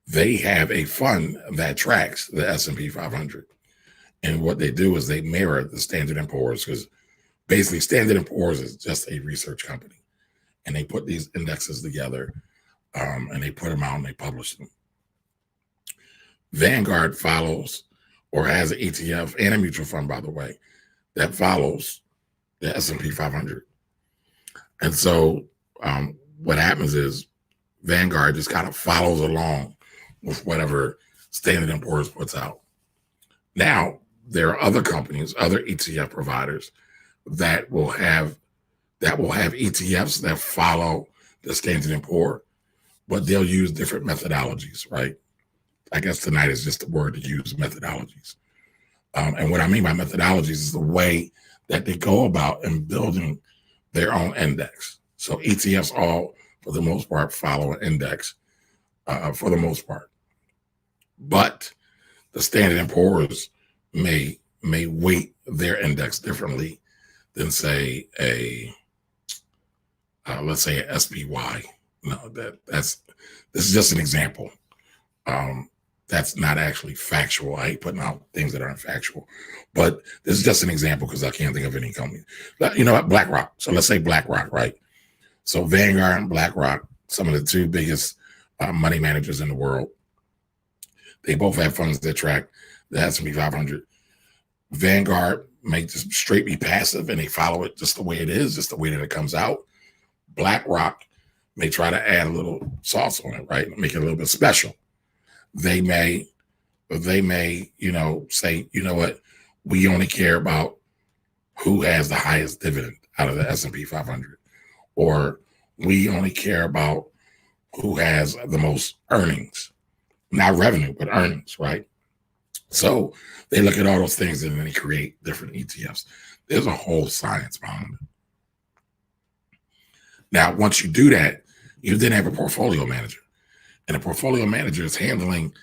Speaker 1: They have a fund that tracks the S&P 500. And what they do is they mirror the Standard & Poor's, because basically Standard & Poor's is just a research company. And they put these indexes together, and they put them out and they publish them. Vanguard follows, or has an ETF and a mutual fund, by the way, that follows the S&P 500. And so what happens is Vanguard just kind of follows along with whatever Standard & Poor's puts out. Now, there are other companies, other ETF providers that will have ETFs that follow the Standard & Poor, but they'll use different methodologies, right? I guess tonight is just the word to use, methodologies. And what I mean by methodologies is the way that they go about in building their own index. So ETFs all, for the most part, follow an index for the most part. But the Standard & Poor's may weight their index differently than, say, let's say an SPY. No, this is just an example. That's not actually factual. I hate putting out things that aren't factual, but this is just an example because I can't think of any company. You know what? BlackRock. So let's say BlackRock, right? So Vanguard and BlackRock, some of the two biggest money managers in the world. They both have funds that track the S&P 500. Vanguard may just straight be passive and they follow it just the way it is, just the way that it comes out. BlackRock may try to add a little sauce on it, right? Make it a little bit special. They may, you know, say, you know what, we only care about who has the highest dividend out of the S&P 500, or we only care about who has the most earnings, not revenue, but earnings, right? So they look at all those things and then they create different ETFs. There's a whole science behind it. Now, once you do that, you then have a portfolio manager. And a portfolio manager is handling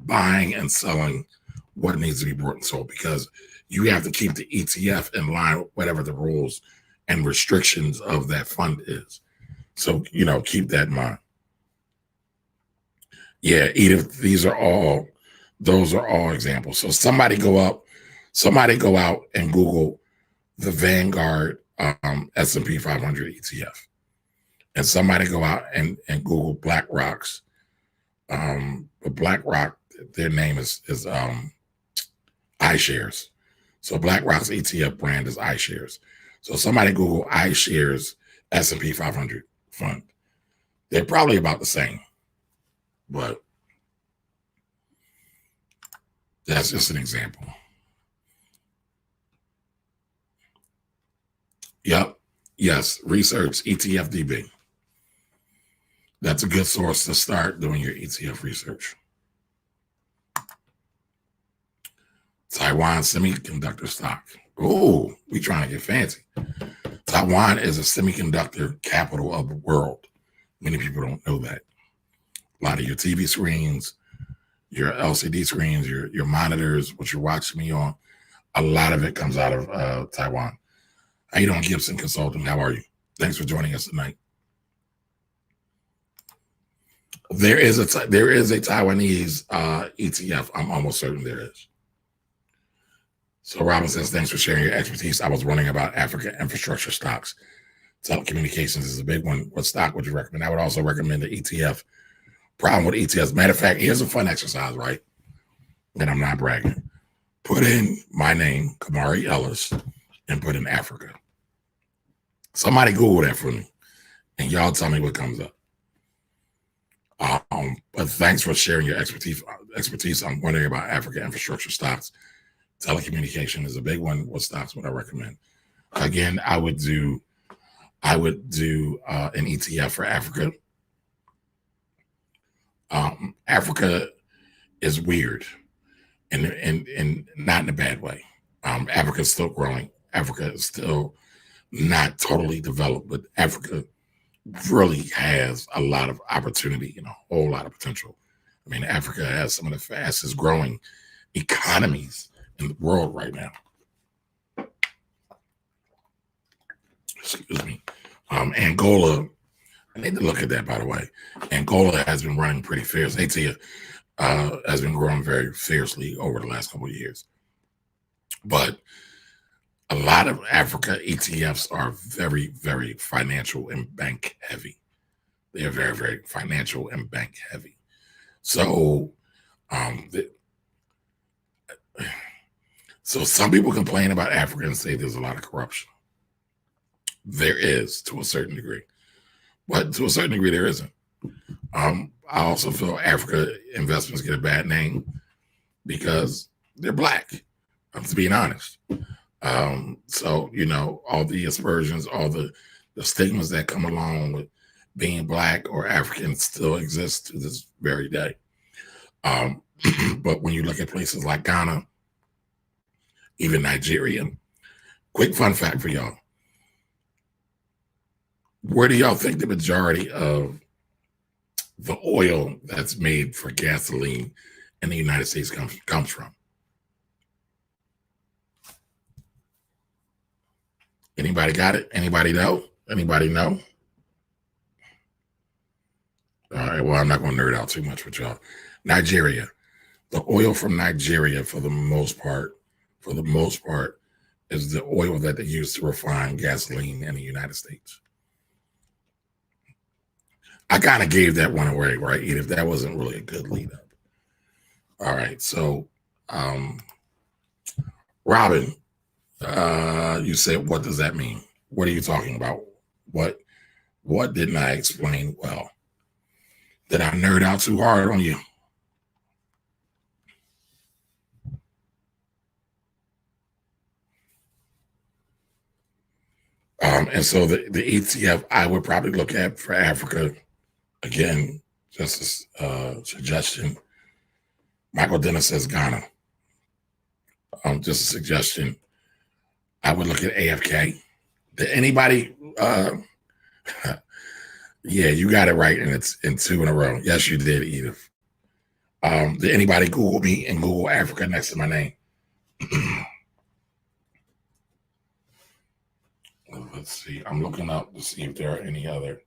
Speaker 1: buying and selling what needs to be bought and sold, because you have to keep the ETF in line with whatever the rules and restrictions of that fund is. So, you know, keep that in mind. Yeah, Edith, those are all examples. So somebody go out and Google the Vanguard S&P 500 ETF. And somebody go out and Google BlackRock's. BlackRock, their name is iShares. So BlackRock's ETF brand is iShares. So somebody Google iShares S&P 500 fund. They're probably about the same, but that's just an example. Yep. Yes. Research ETFDB. That's a good source to start doing your ETF research. Taiwan Semiconductor stock. Oh, we trying to get fancy. Taiwan is a semiconductor capital of the world. Many people don't know that. A lot of your TV screens, your LCD screens, your monitors, what you're watching me on, a lot of it comes out of Taiwan. How you doing, Gibson Consulting? How are you? Thanks for joining us tonight. There is a Taiwanese ETF. I'm almost certain there is. So Robin says, thanks for sharing your expertise. I was wondering about Africa infrastructure stocks. Telecommunications is a big one. What stock would you recommend? I would also recommend the ETF. Problem with ETFs. Matter of fact, here's a fun exercise, right? And I'm not bragging. Put in my name, Kamari Ellis, and put in Africa. Somebody Google that for me, and y'all tell me what comes up. But thanks for sharing your expertise. I'm wondering about Africa infrastructure stocks. Telecommunication is a big one. What stocks would I recommend? Again, I would do an ETF for Africa. Africa is weird, and not in a bad way. Africa is still growing. Africa is still not totally developed, but Africa really has a lot of opportunity and a whole lot of potential. I mean, Africa has some of the fastest growing economies in the world right now. Excuse me. Angola, I need to look at that, by the way. Angola has been running pretty fierce. ATIA has been growing very fiercely over the last couple of years. But a lot of Africa ETFs are very, very financial and bank heavy. They are very, very financial and bank heavy. So, so some people complain about Africa and say there's a lot of corruption. There is, to a certain degree, but to a certain degree there isn't. I also feel Africa investments get a bad name because they're black. I'm just being honest. So, you know, all the aspersions, all the stigmas that come along with being black or African still exist to this very day. But when you look at places like Ghana, even Nigeria, quick fun fact for y'all. Where do y'all think the majority of the oil that's made for gasoline in the United States comes from? Anybody got it? Anybody know? Anybody know? All right, well, I'm not going to nerd out too much with y'all. Nigeria. The oil from Nigeria, for the most part, is the oil that they use to refine gasoline in the United States. I kind of gave that one away, right, Edith? That wasn't really a good lead up. All right, so Robin, you said, what does that mean? What are you talking about? What didn't I explain well? Did I nerd out too hard on you? And so the ETF I would probably look at for Africa, again, just a suggestion. Michael Dennis says Ghana. Just a suggestion. I would look at AFK. Did anybody? Yeah, you got it right, and it's in 2 in a row. Yes, you did, Edith. Did anybody Google me and Google Africa next to my name? Let's see. I'm looking up to see if there are any other.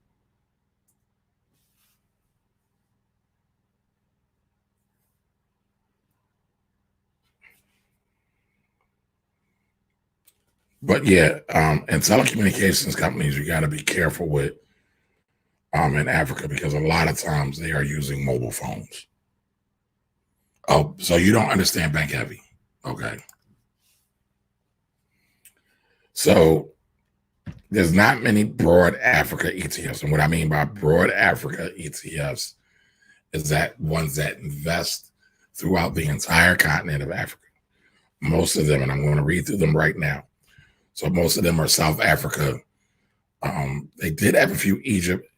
Speaker 1: But yeah, and telecommunications companies, you got to be careful with in Africa, because a lot of times they are using mobile phones. Oh, so you don't understand bank heavy. Okay. So there's not many broad Africa ETFs. And what I mean by broad Africa ETFs is that ones that invest throughout the entire continent of Africa. Most of them, and I'm going to read through them right now. So most of them are South Africa. They did have a few Egypt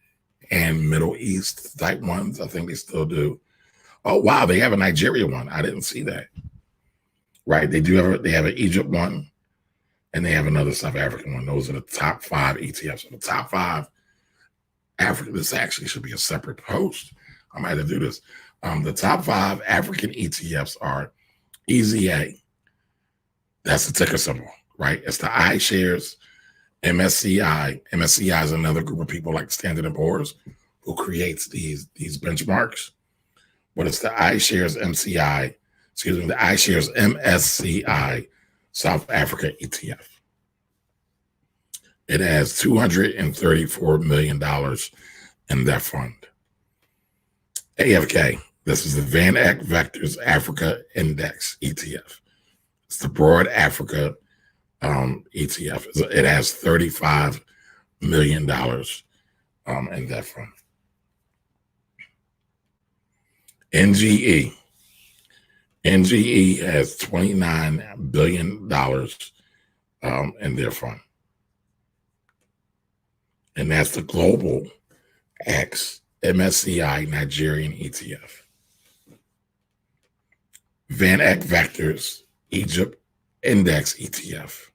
Speaker 1: and Middle East type ones. I think they still do. Oh, wow. They have a Nigeria one. I didn't see that. Right. They have an Egypt one, and they have another South African one. Those are the top 5 ETFs. So the top 5 African, this actually should be a separate post. I might have to do this. The top 5 African ETFs are EZA. That's the ticker symbol, right? It's the iShares, MSCI. MSCI is another group of people like Standard & Poor's who creates these benchmarks. But it's the iShares the iShares MSCI South Africa ETF. It has $234 million in that fund. AFK, this is the Van Eck Vectors Africa Index ETF. It's the broad Africa ETF. It has $35 million in that fund. NGE has $29 billion in their fund. And that's the Global X MSCI Nigerian ETF. Van Eck Vectors Egypt Index ETF.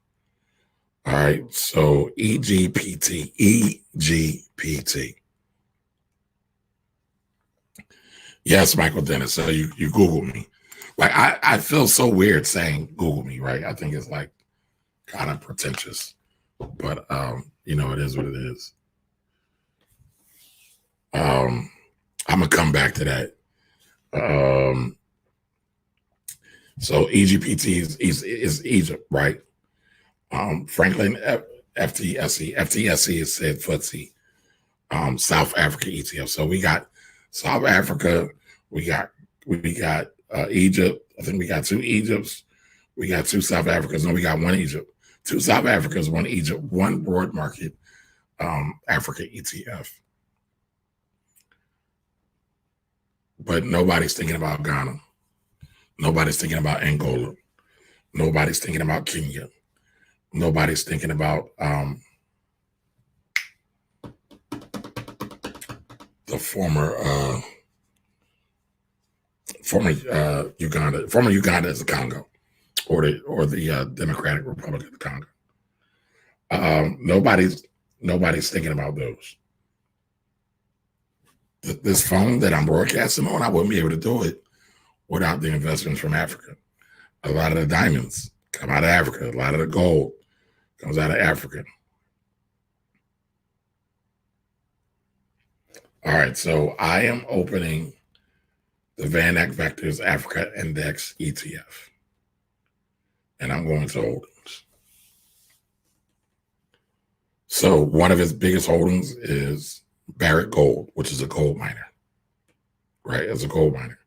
Speaker 1: All right, so EGPT. Yes, Michael Dennis. So you Google me. Like I feel so weird saying Google me, right? I think it's like kind of pretentious, but it is what it is. I'm gonna come back to that. So EGPT is Egypt, right? Franklin FTSE is said FTSE, South Africa ETF. So we got South Africa, we got Egypt. I think we got 2 Egypts. We got 2 South Africas. No, we got 1 Egypt. 2 South Africas, 1 Egypt, 1 broad market Africa ETF. But nobody's thinking about Ghana. Nobody's thinking about Angola. Nobody's thinking about Kenya. Nobody's thinking about Uganda. Former Uganda is the Congo, or the Democratic Republic of the Congo. Nobody's thinking about those. This phone that I'm broadcasting on, I wouldn't be able to do it without the investments from Africa. A lot of the diamonds come out of Africa. A lot of the gold comes out of Africa. All right, so I am opening the VanEck Vectors Africa Index ETF, and I'm going to holdings. So one of his biggest holdings is Barrick Gold, which is a gold miner, right? It's a gold miner.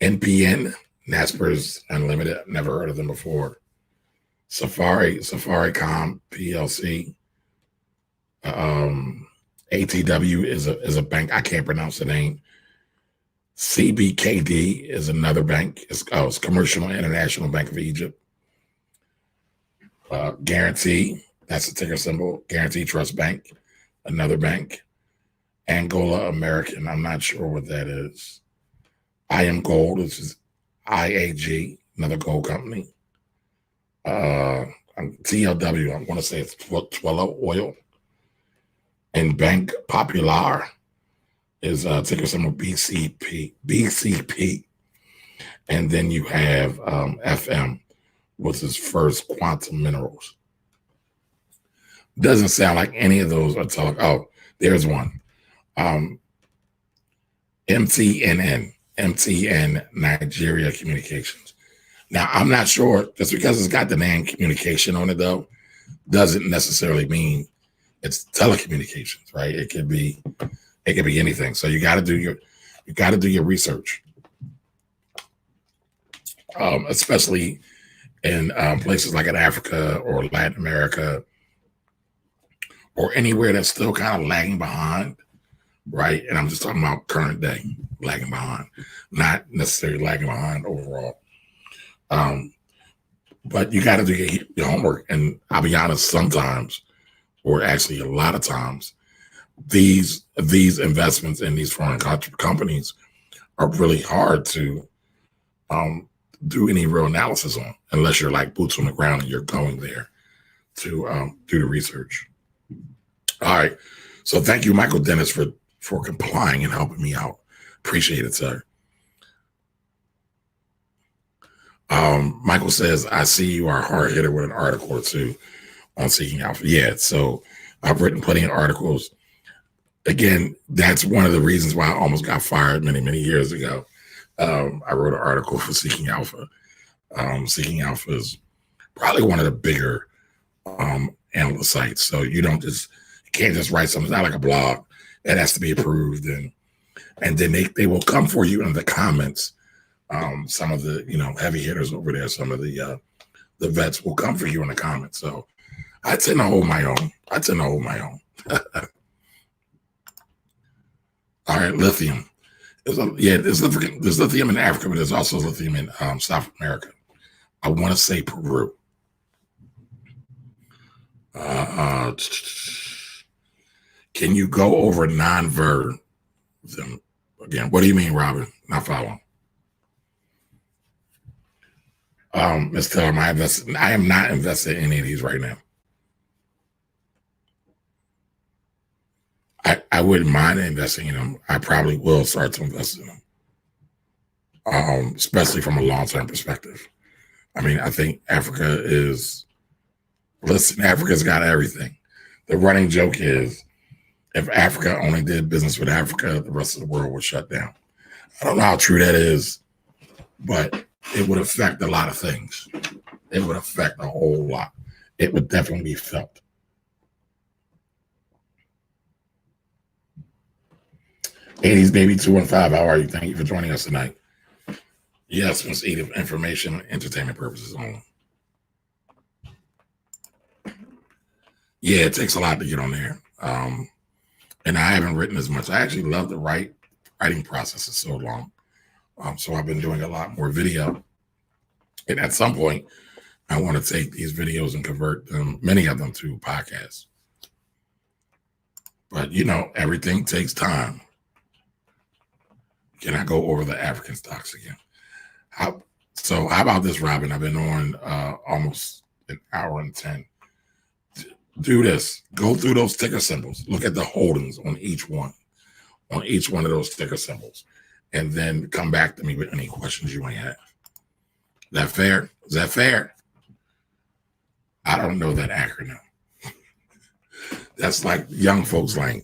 Speaker 1: NPN, Naspers Unlimited, never heard of them before. Safaricom PLC. ATW is a bank. I can't pronounce the name. CBKD is another bank. It's Commercial International Bank of Egypt. Guarantee, that's the ticker symbol. Guarantee Trust Bank, another bank. Angola American, I'm not sure what that is. I Am Gold, which is IAG, another gold company. TLW, I want to say it's Twello Oil. And Bank Popular is ticker symbol BCP. And then you have FM, which is First Quantum Minerals. Doesn't sound like any of those are talking. Oh, there's one. MTN Nigeria Communications. Now, I'm not sure, just because it's got the name communication on it, though, doesn't necessarily mean it's telecommunications, right? It could be anything. So you got to do your research, especially in places like in Africa or Latin America or anywhere that's still kind of lagging behind, right? And I'm just talking about current day lagging behind, not necessarily lagging behind overall. But you got to do your homework. And I'll be honest, sometimes, or actually a lot of times, these investments in these foreign companies are really hard to do any real analysis on, unless you're like boots on the ground and you're going there to do the research. All right. So thank you, Michael Dennis, for complying and helping me out. Appreciate it, sir. Michael says, I see you are a hard hitter with an article or two on Seeking Alpha. Yeah, so I've written plenty of articles. Again, that's one of the reasons why I almost got fired many, many years ago. I wrote an article for Seeking Alpha. Seeking Alpha is probably one of the bigger analyst sites. So you can't just write something. It's not like a blog. It has to be approved. And then they will come for you in the comments. Some of the heavy hitters over there, some of the vets will come for you in the comments. So I tend to hold my own. All right, lithium. There's lithium in Africa, but there's also lithium in South America. I want to say Peru. Can you go over non-ver? Again, what do you mean, Robin? Not following. Ms. Taylor, I am not invested in any of these right now. I wouldn't mind investing in them. I probably will start to invest in them, especially from a long-term perspective. I mean, I think Africa's got everything. The running joke is, if Africa only did business with Africa, the rest of the world would shut down. I don't know how true that is, but it would affect a lot of things. It would affect a whole lot. It would definitely be felt. '80s Baby 215, how are you? Thank you for joining us tonight. Yes, Ms. Edith, information and entertainment purposes only. Yeah, it takes a lot to get on there. And I haven't written as much. I actually love the writing process. It's so long. So I've been doing a lot more video. And at some point, I want to take these videos and convert them, many of them, to podcasts. But, everything takes time. Can I go over the African stocks again? How about this, Robin? I've been on almost an hour and 10. Do this. Go through those ticker symbols. Look at the holdings on each one of those ticker symbols, and then come back to me with any questions you might have. That fair? Is that fair? I don't know that acronym. That's like young folks like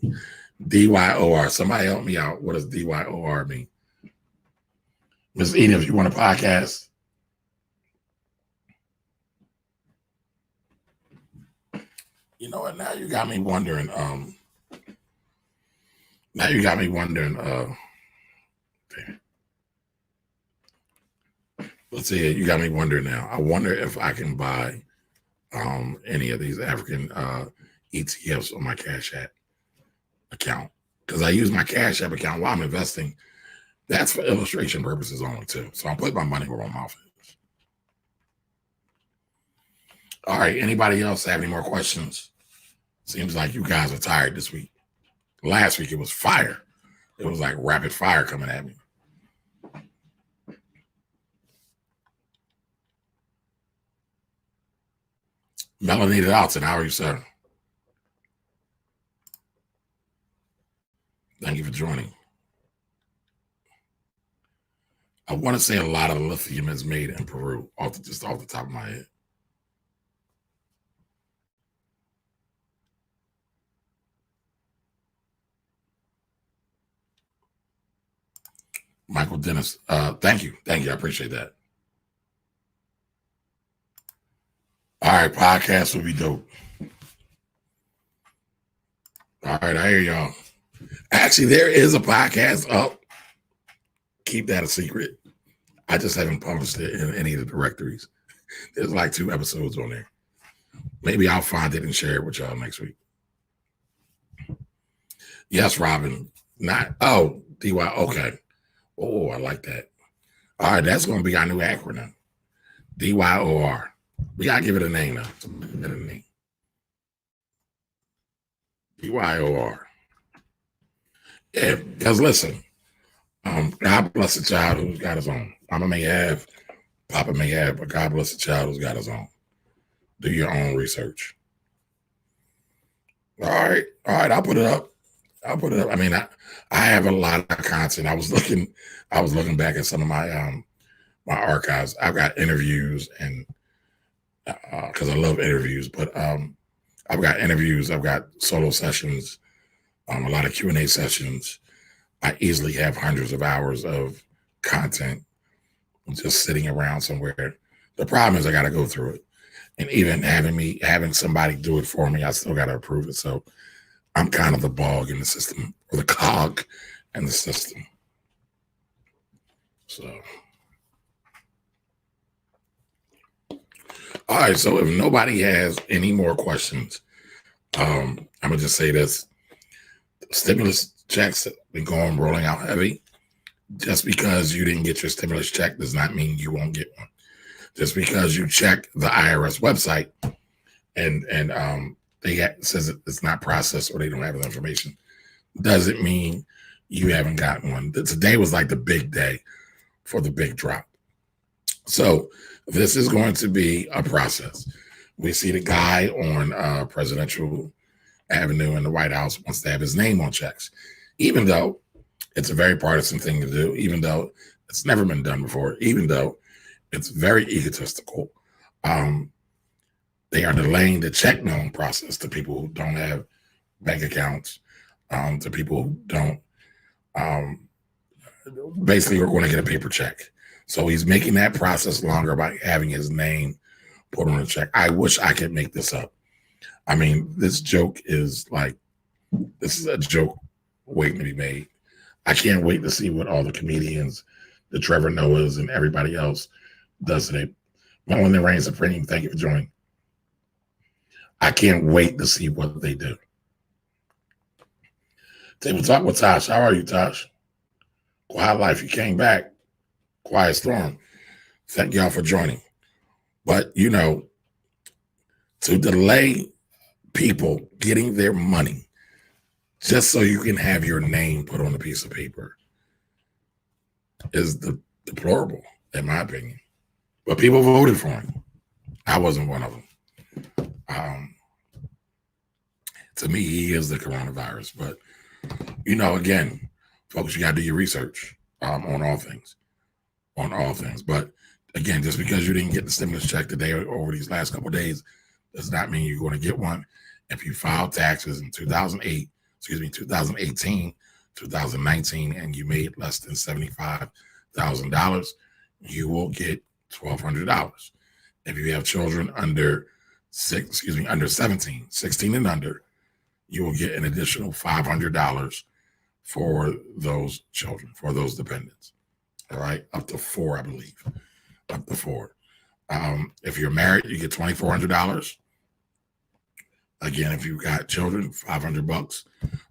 Speaker 1: DYOR. Somebody help me out. What does DYOR mean? Ms. Edith, you want a podcast? You know what? Now you got me wondering. Let's see. You got me wondering now. I wonder if I can buy any of these African ETFs on my Cash App account, because I use my Cash App account while I'm investing. That's for illustration purposes only too. So I'll put my money where my mouth is. All right. Anybody else have any more questions? Seems like you guys are tired this week. Last week it was fire. It was like rapid fire coming at me. Melanie Dalton, how are you, sir? Thank you for joining. I want to say a lot of lithium is made in Peru, just off the top of my head. Michael Dennis, thank you. I appreciate that. All right, podcast will be dope. All right, I hear y'all. Actually, there is a podcast up. Keep that a secret. I just haven't published it in any of the directories. There's like 2 episodes on there. Maybe I'll find it and share it with y'all next week. Yes, Robin. DY. Okay. Oh, I like that. All right, that's going to be our new acronym. DYOR. We got to give it a name now. DYOR. Yeah, because listen, God bless the child who's got his own. Mama may have, Papa may have, but God bless the child who's got his own. Do your own research. All right, I'll put it up. I mean, I have a lot of content. I was looking back at some of my my archives. I've got interviews, and because I love interviews, but I've got interviews. I've got solo sessions, a lot of Q&A sessions. I easily have hundreds of hours of content just sitting around somewhere. The problem is I got to go through it, and even having somebody do it for me, I still got to approve it. So I'm kind of the bog in the system, or the cog in the system. So, all right. So if nobody has any more questions, I'm gonna just say this: stimulus checks have been rolling out heavy. Just because you didn't get your stimulus check does not mean you won't get one. Just because you check the IRS website and says it's not processed or they don't have the information, doesn't mean you haven't gotten one. Today was like the big day for the big drop. So this is going to be a process. We see the guy on Presidential Avenue in the White House wants to have his name on checks, even though it's a very partisan thing to do, even though it's never been done before, even though it's very egotistical. They are delaying the check known process to people who don't have bank accounts, to people who don't, basically, we're going to get a paper check. So he's making that process longer by having his name put on a check. I wish I could make this up. I mean, this is a joke waiting to be made. I can't wait to see what all the comedians, the Trevor Noahs, and everybody else does today. Melanie Reign Supreme, thank you for joining. I can't wait to see what they do. Table Talk with Tosh. How are you, Tosh? Quiet Life. You came back. Quiet Storm. Thank y'all for joining. But, to delay people getting their money just so you can have your name put on a piece of paper is deplorable. in my opinion. But people voted for him. I wasn't one of them. To me, he is the coronavirus. But, again, folks, you got to do your research on all things. On all things. But, again, just because you didn't get the stimulus check today or over these last couple of days does not mean you're going to get one. If you filed taxes in 2018, 2019, and you made less than $75,000, you will get $1,200. If you have children under 16 and under, you will get an additional $500 for those children, for those dependents. All right, up to 4, I believe, up to 4. If you're married, you get $2,400. Again, if you've got children, $500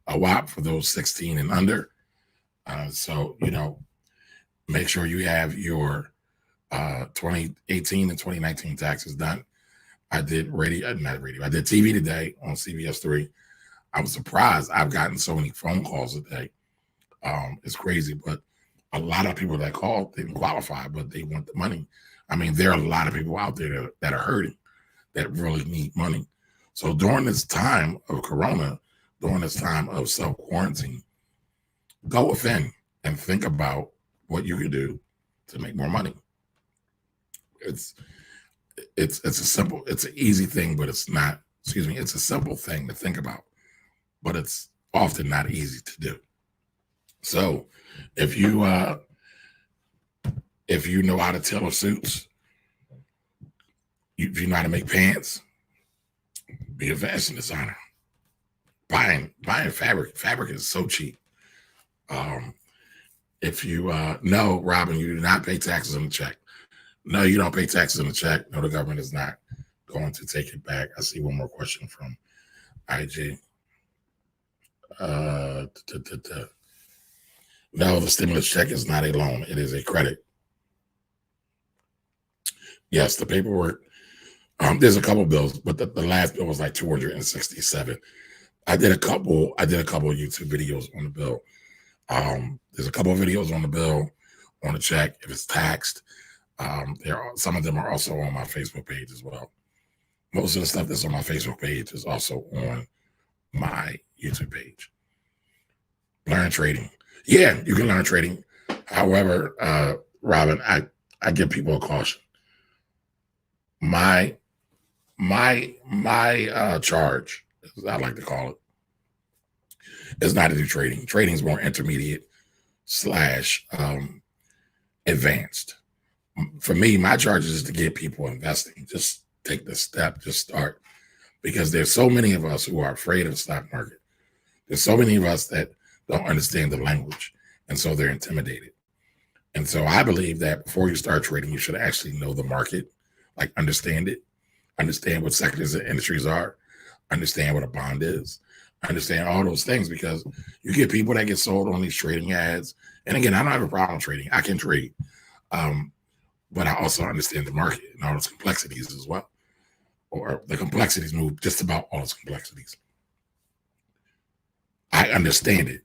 Speaker 1: a whop for those 16 and under. So, make sure you have your 2018 and 2019 taxes done. I did I did TV today on CBS 3. I was surprised. I've gotten so many phone calls today. It's crazy, but a lot of people that called didn't qualify, but they want the money. I mean, there are a lot of people out there that are hurting, that really need money. So during this time of Corona, during this time of self-quarantine, go within and think about what you can do to make more money. It's an easy thing, but it's not, it's a simple thing to think about, but it's often not easy to do. So if you know how to tailor suits, if you know how to make pants, be a fashion designer. Buying fabric is so cheap. If you no, Robin, you do not pay taxes on the check. No, you don't pay taxes on the check. No, the government is not going to take it back. I see one more question from IG. No, the stimulus check is not a loan. It is a credit. Yes, the paperwork. There's a couple bills, but the last bill was like 267. I did a couple YouTube videos on the bill. There's a couple of videos on the bill, on the check, if it's taxed. Some of them are also on my Facebook page as well. Most of the stuff that's on my Facebook page is also on my YouTube page. Learn trading. Yeah, you can learn trading. However, Robin, I give people a caution. My charge, as I like to call it, is not to do trading. Trading is more intermediate / advanced. For me, my charge is to get people investing. Just take the step, just start. Because there's so many of us who are afraid of the stock market. There's so many of us that don't understand the language, and so they're intimidated. And so I believe that before you start trading, you should actually know the market, like understand it, understand what sectors and industries are, understand what a bond is, understand all those things, because you get people that get sold on these trading ads. And again, I don't have a problem trading. I can trade. But I also understand the market and all those complexities as well. Or the complexities move just about all those complexities. I understand it.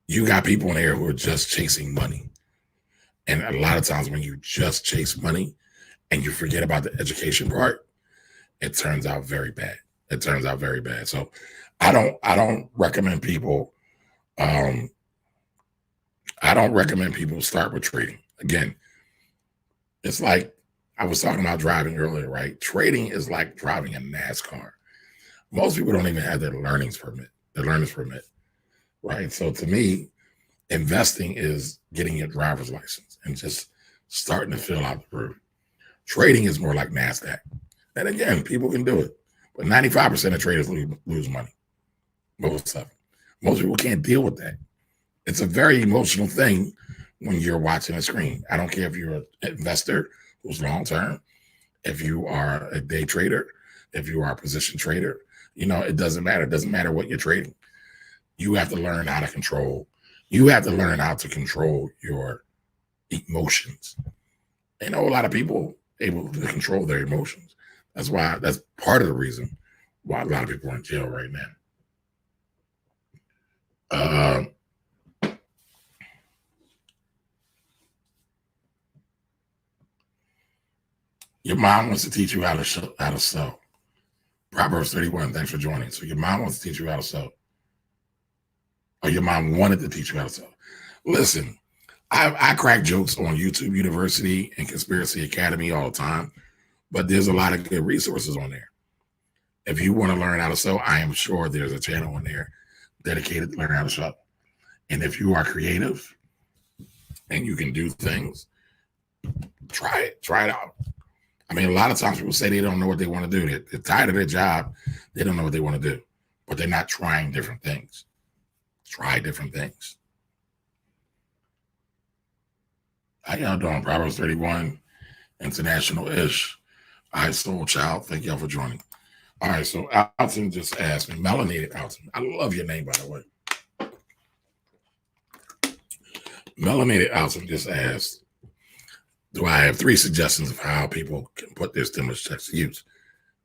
Speaker 1: You got people in there who are just chasing money. And a lot of times when you just chase money and you forget about the education part, it turns out very bad. It turns out very bad. So I don't recommend people start with trading. Again, it's like I was talking about driving earlier, right? Trading is like driving a NASCAR. Most people don't even have their learner's permit, right? So to me, investing is getting your driver's license and just starting to fill out the room. Trading is more like NASDAQ. And again, people can do it, but 95% of traders lose money. Most of them. Most people can't deal with that. It's a very emotional thing when you're watching a screen. I don't care if you're an investor who's long-term, if you are a day trader, if you are a position trader, it doesn't matter. It doesn't matter what you're trading. You have to learn how to control. You have to learn how to control your emotions. A lot of people able to control their emotions. That's part of the reason why a lot of people are in jail right now. Your mom wants to teach you how to sew. Proverbs 31, thanks for joining. So your mom wants to teach you how to sew. Or your mom wanted to teach you how to sew. Listen, I crack jokes on YouTube University and Conspiracy Academy all the time, but there's a lot of good resources on there. If you want to learn how to sew, I am sure there's a channel on there dedicated to learn how to sew. And if you are creative and you can do things, try it out. I mean, a lot of times people say they don't know what they want to do. They're tired of their job. They don't know what they want to do, but they're not trying different things. Try different things. How y'all doing? Proverbs 31, international-ish. I Soul Child. Thank y'all for joining. All right, so Alton just asked me, Melanated Alton. I love your name, by the way. Melanated Alton just asked, do I have 3 suggestions of how people can put their stimulus checks to use?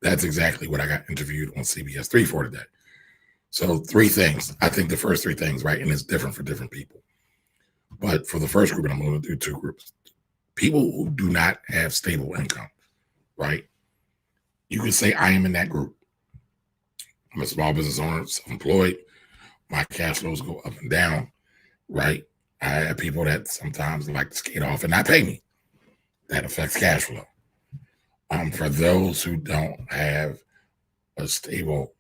Speaker 1: That's exactly what I got interviewed on CBS 3 for today. So 3 things. I think the first 3 things, right, and it's different for different people. But for the first group, and I'm going to do 2 groups. People who do not have stable income, right? You can say I am in that group. I'm a small business owner, self-employed. My cash flows go up and down, right? I have people that sometimes like to skate off and not pay me. That affects cash flow. For those who don't have a stable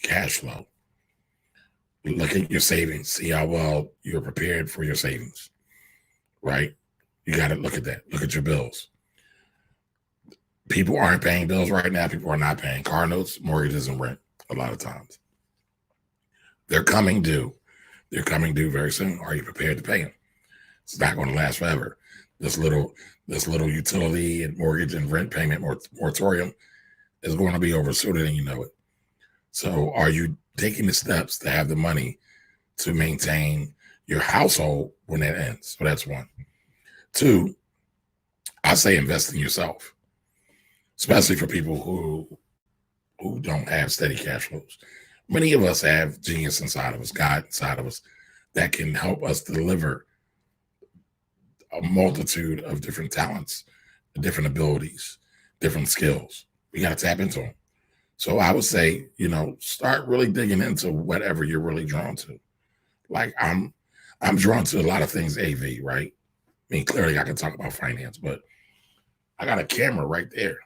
Speaker 1: cash flow, look at your savings. See how well you're prepared for your savings, right? You got to look at that. Look at your bills. People aren't paying bills right now. People are not paying car notes, mortgages, and rent a lot of times. They're coming due. They're coming due very soon. Are you prepared to pay them? It's not going to last forever. This little utility and mortgage and rent payment moratorium is going to be over sooner than you know it. So are you taking the steps to have the money to maintain your household when that ends? So that's 1. 2, I say invest in yourself, especially for people who don't have steady cash flows. Many of us have genius inside of us, God inside of us, that can help us deliver a multitude of different talents, different abilities, different skills. We got to tap into them. So I would say, start really digging into whatever you're really drawn to. Like I'm drawn to a lot of things AV, right? I mean, clearly I can talk about finance, but I got a camera right there.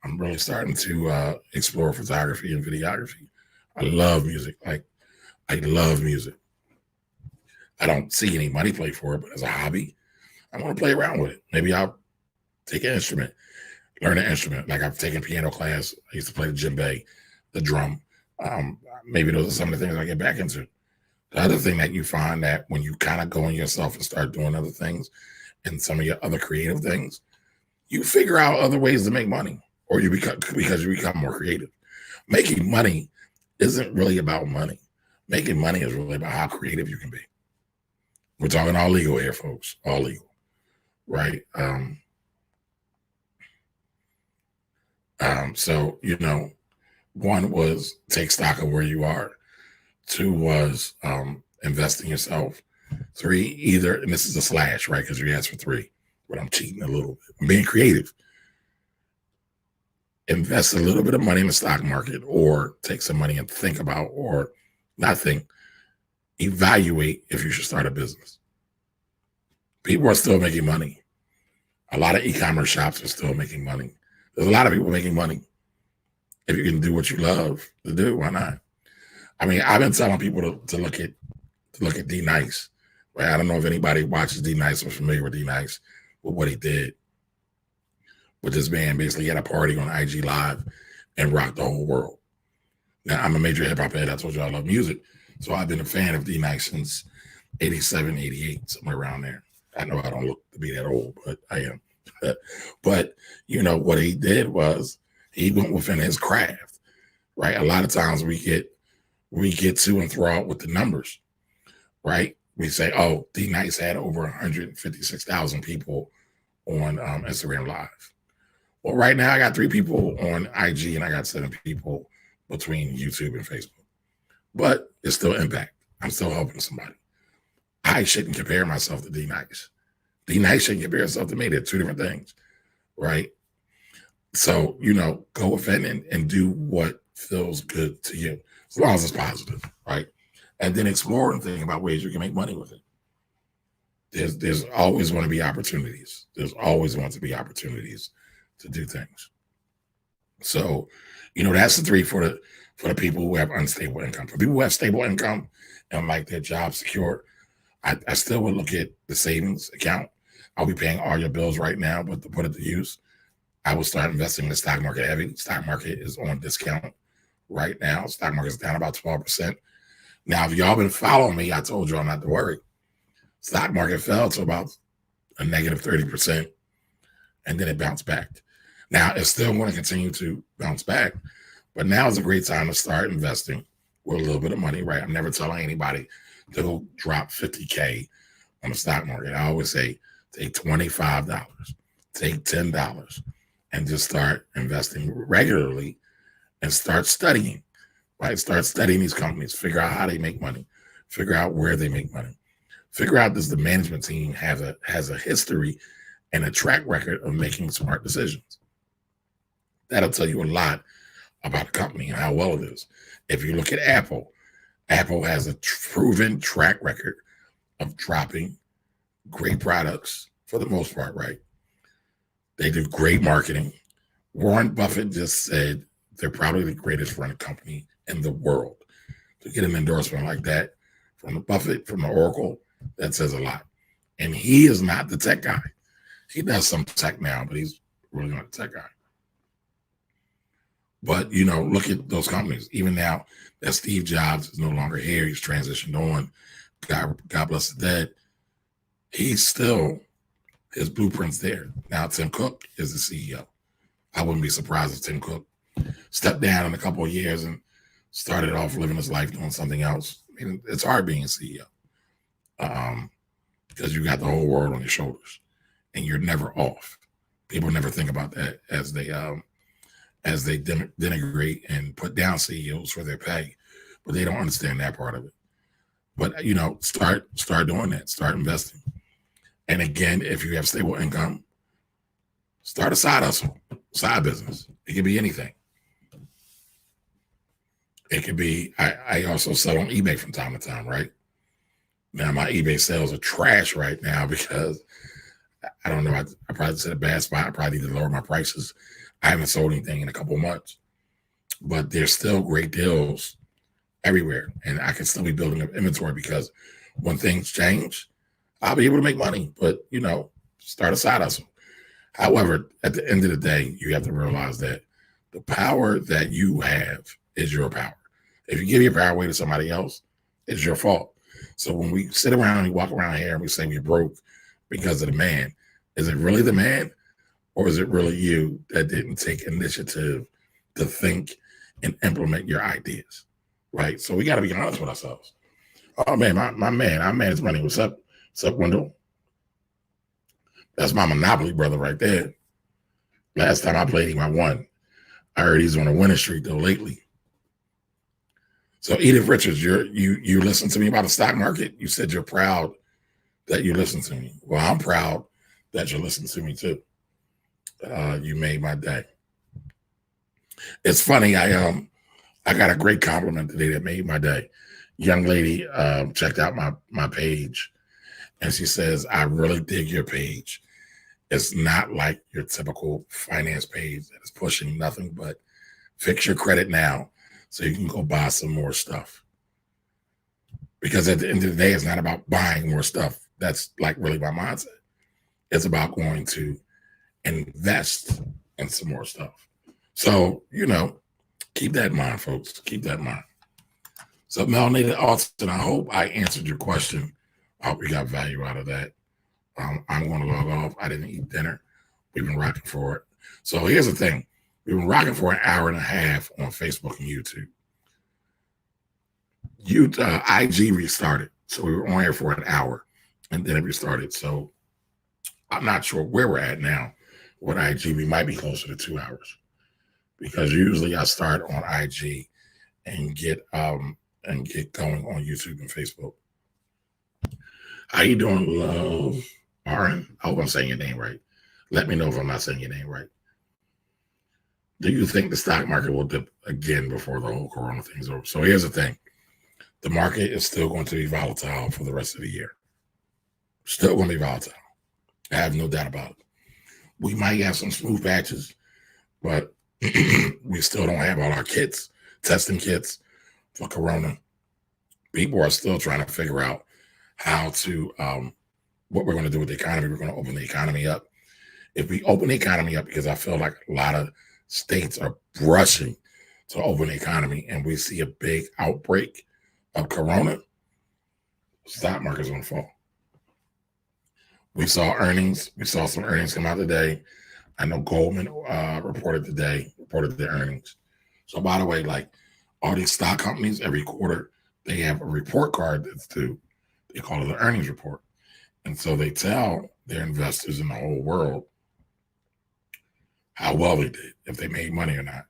Speaker 1: I'm really starting to explore photography and videography. I love music. Like, I love music. I don't see any money play for it, but as a hobby, I want to play around with it. Maybe I'll take an instrument, learn an instrument. Like I've taken piano class. I used to play the djembe, the drum. Maybe those are some of the things I get back into. The other thing that you find that when you kind of go in yourself and start doing other things and some of your other creative things, you figure out other ways to make money, or because you become more creative. Making money isn't really about money. Making money is really about how creative you can be. We're talking all legal here, folks. All legal, right? So, 1 was take stock of where you are. 2 was invest in yourself. 3, and this is a slash, right? Because you asked for 3, but I'm cheating a little bit. I'm being creative. Invest a little bit of money in the stock market, or take some money and think about, or not think, evaluate if you should start a business. People are still making money. A lot of e-commerce shops are still making money. There's a lot of people making money. If you can do what you love to do, why not? I mean, I've been telling people to look at D Nice. Right? I don't know if anybody watches D Nice or familiar with D Nice, with what he did. But this man basically had a party on IG Live and rocked the whole world. Now, I'm a major hip hop head. I told you I love music. So I've been a fan of D Nice since 87, 88, somewhere around there. I know I don't look to be that old, but I am. But, what he did was he went within his craft, right? A lot of times we get too enthralled with the numbers, right? We say, oh, D Nice had over 156,000 people on Instagram Live. Well, right now I got 3 people on IG and I got 7 people between YouTube and Facebook. But it's still impact. I'm still helping somebody. I shouldn't compare myself to D Nice. D Nice shouldn't compare herself to me. They're 2 different things, right? So, you know, go with it and do what feels good to you, as long as it's positive, right? And then explore and think about ways you can make money with it. There's always going to be opportunities. There's always going to be opportunities to do things. So, you know, that's the three for the people who have unstable income. For people who have stable income and like their job secure, I still would look at the savings account. I'll be paying all your bills right now, but to put it to use, I will start investing in the stock market heavy. Stock market is on discount right now. Stock market is down about 12%. Now, if y'all been following me, I told y'all not to worry. Stock market fell to about a negative 30%, and then it bounced back. Now, it's still going to continue to bounce back, but now is a great time to start investing with a little bit of money, right? I'm never telling anybody to go drop 50K on the stock market. I always say, take $25, take $10, and just start investing regularly and start studying, right? Start studying these companies, figure out how they make money, figure out where they make money, figure out does the management team has a history and a track record of making smart decisions. That'll tell you a lot about the company and how well it is. If you look at Apple, Apple has a proven track record of dropping great products for the most part, right? They do great marketing. Warren Buffett just said they're probably the greatest running company in the world. To get an endorsement like that from the Buffett, from the Oracle, that says a lot. And he is not the tech guy. He does some tech now, but he's really not the tech guy. But, you know, look at those companies. Even now that Steve Jobs is no longer here, he's transitioned on. God bless the dead. He's still, his blueprint's there. Now Tim Cook is the CEO. I wouldn't be surprised if Tim Cook stepped down in a couple of years and started off living his life doing something else. I mean, it's hard being a CEO because you got the whole world on your shoulders and you're never off. People never think about that as they denigrate and put down CEOs for their pay, but they don't understand that part of it. But, you know, start doing that. Start investing. And again, if you have stable income, start a side hustle, side business. It could be anything. It could be, I also sell on eBay from time to time, right? Now, my eBay sales are trash right now because, I don't know, I probably said a bad spot. I probably need to lower my prices. I haven't sold anything in a couple of months, but there's still great deals everywhere. And I can still be building up inventory because when things change, I'll be able to make money, but, you know, start a side hustle. However, at the end of the day, you have to realize that the power that you have is your power. If you give your power away to somebody else, it's your fault. So when we sit around and we walk around here and we say we're broke because of the man, is it really the man? Or is it really you that didn't take initiative to think and implement your ideas, right? So we got to be honest with ourselves. Oh, man, my man, our man is money. What's up? What's up, Wendell? That's my Monopoly brother right there. Last time I played him, I won. I heard he's on a winning streak, though, lately. So, Edith Richards, you listened to me about the stock market. You said you're proud that you listened to me. Well, I'm proud that you listened to me, too. You made my day. It's funny. I got a great compliment today that made my day. Young lady checked out my page, and she says, "I really dig your page. It's not like your typical finance page that is pushing nothing but fix your credit now so you can go buy some more stuff." Because at the end of the day, it's not about buying more stuff. That's like really my mindset. It's about going to invest in some more stuff. So, you know, keep that in mind, folks. Keep that in mind. So, Melanated Alton, I hope I answered your question. I hope you got value out of that. I'm going to log off. I didn't eat dinner. We've been rocking for it. So here's the thing. We've been rocking for an hour and a half on Facebook and YouTube. IG restarted. So we were on here for an hour and then it restarted. So I'm not sure where we're at now. With IG, we might be closer to 2 hours because usually I start on IG and get going on YouTube and Facebook. How you doing, Love? Aaron? I hope I'm saying your name right. Let me know if I'm not saying your name right. Do you think the stock market will dip again before the whole corona thing is over? So here's the thing. The market is still going to be volatile for the rest of the year. Still going to be volatile. I have no doubt about it. We might have some smooth patches, but we still don't have all our kits, testing kits for corona. People are still trying to figure out how to, what we're going to do with the economy. We're going to open the economy up. If we open the economy up, because I feel like a lot of states are rushing to open the economy and we see a big outbreak of corona, stock market's going to fall. We saw earnings. We saw some earnings come out today. I know Goldman reported their earnings. So by the way, like all these stock companies, every quarter, they have a report card that's due. They call it the earnings report. And so they tell their investors in the whole world how well they did, if they made money or not.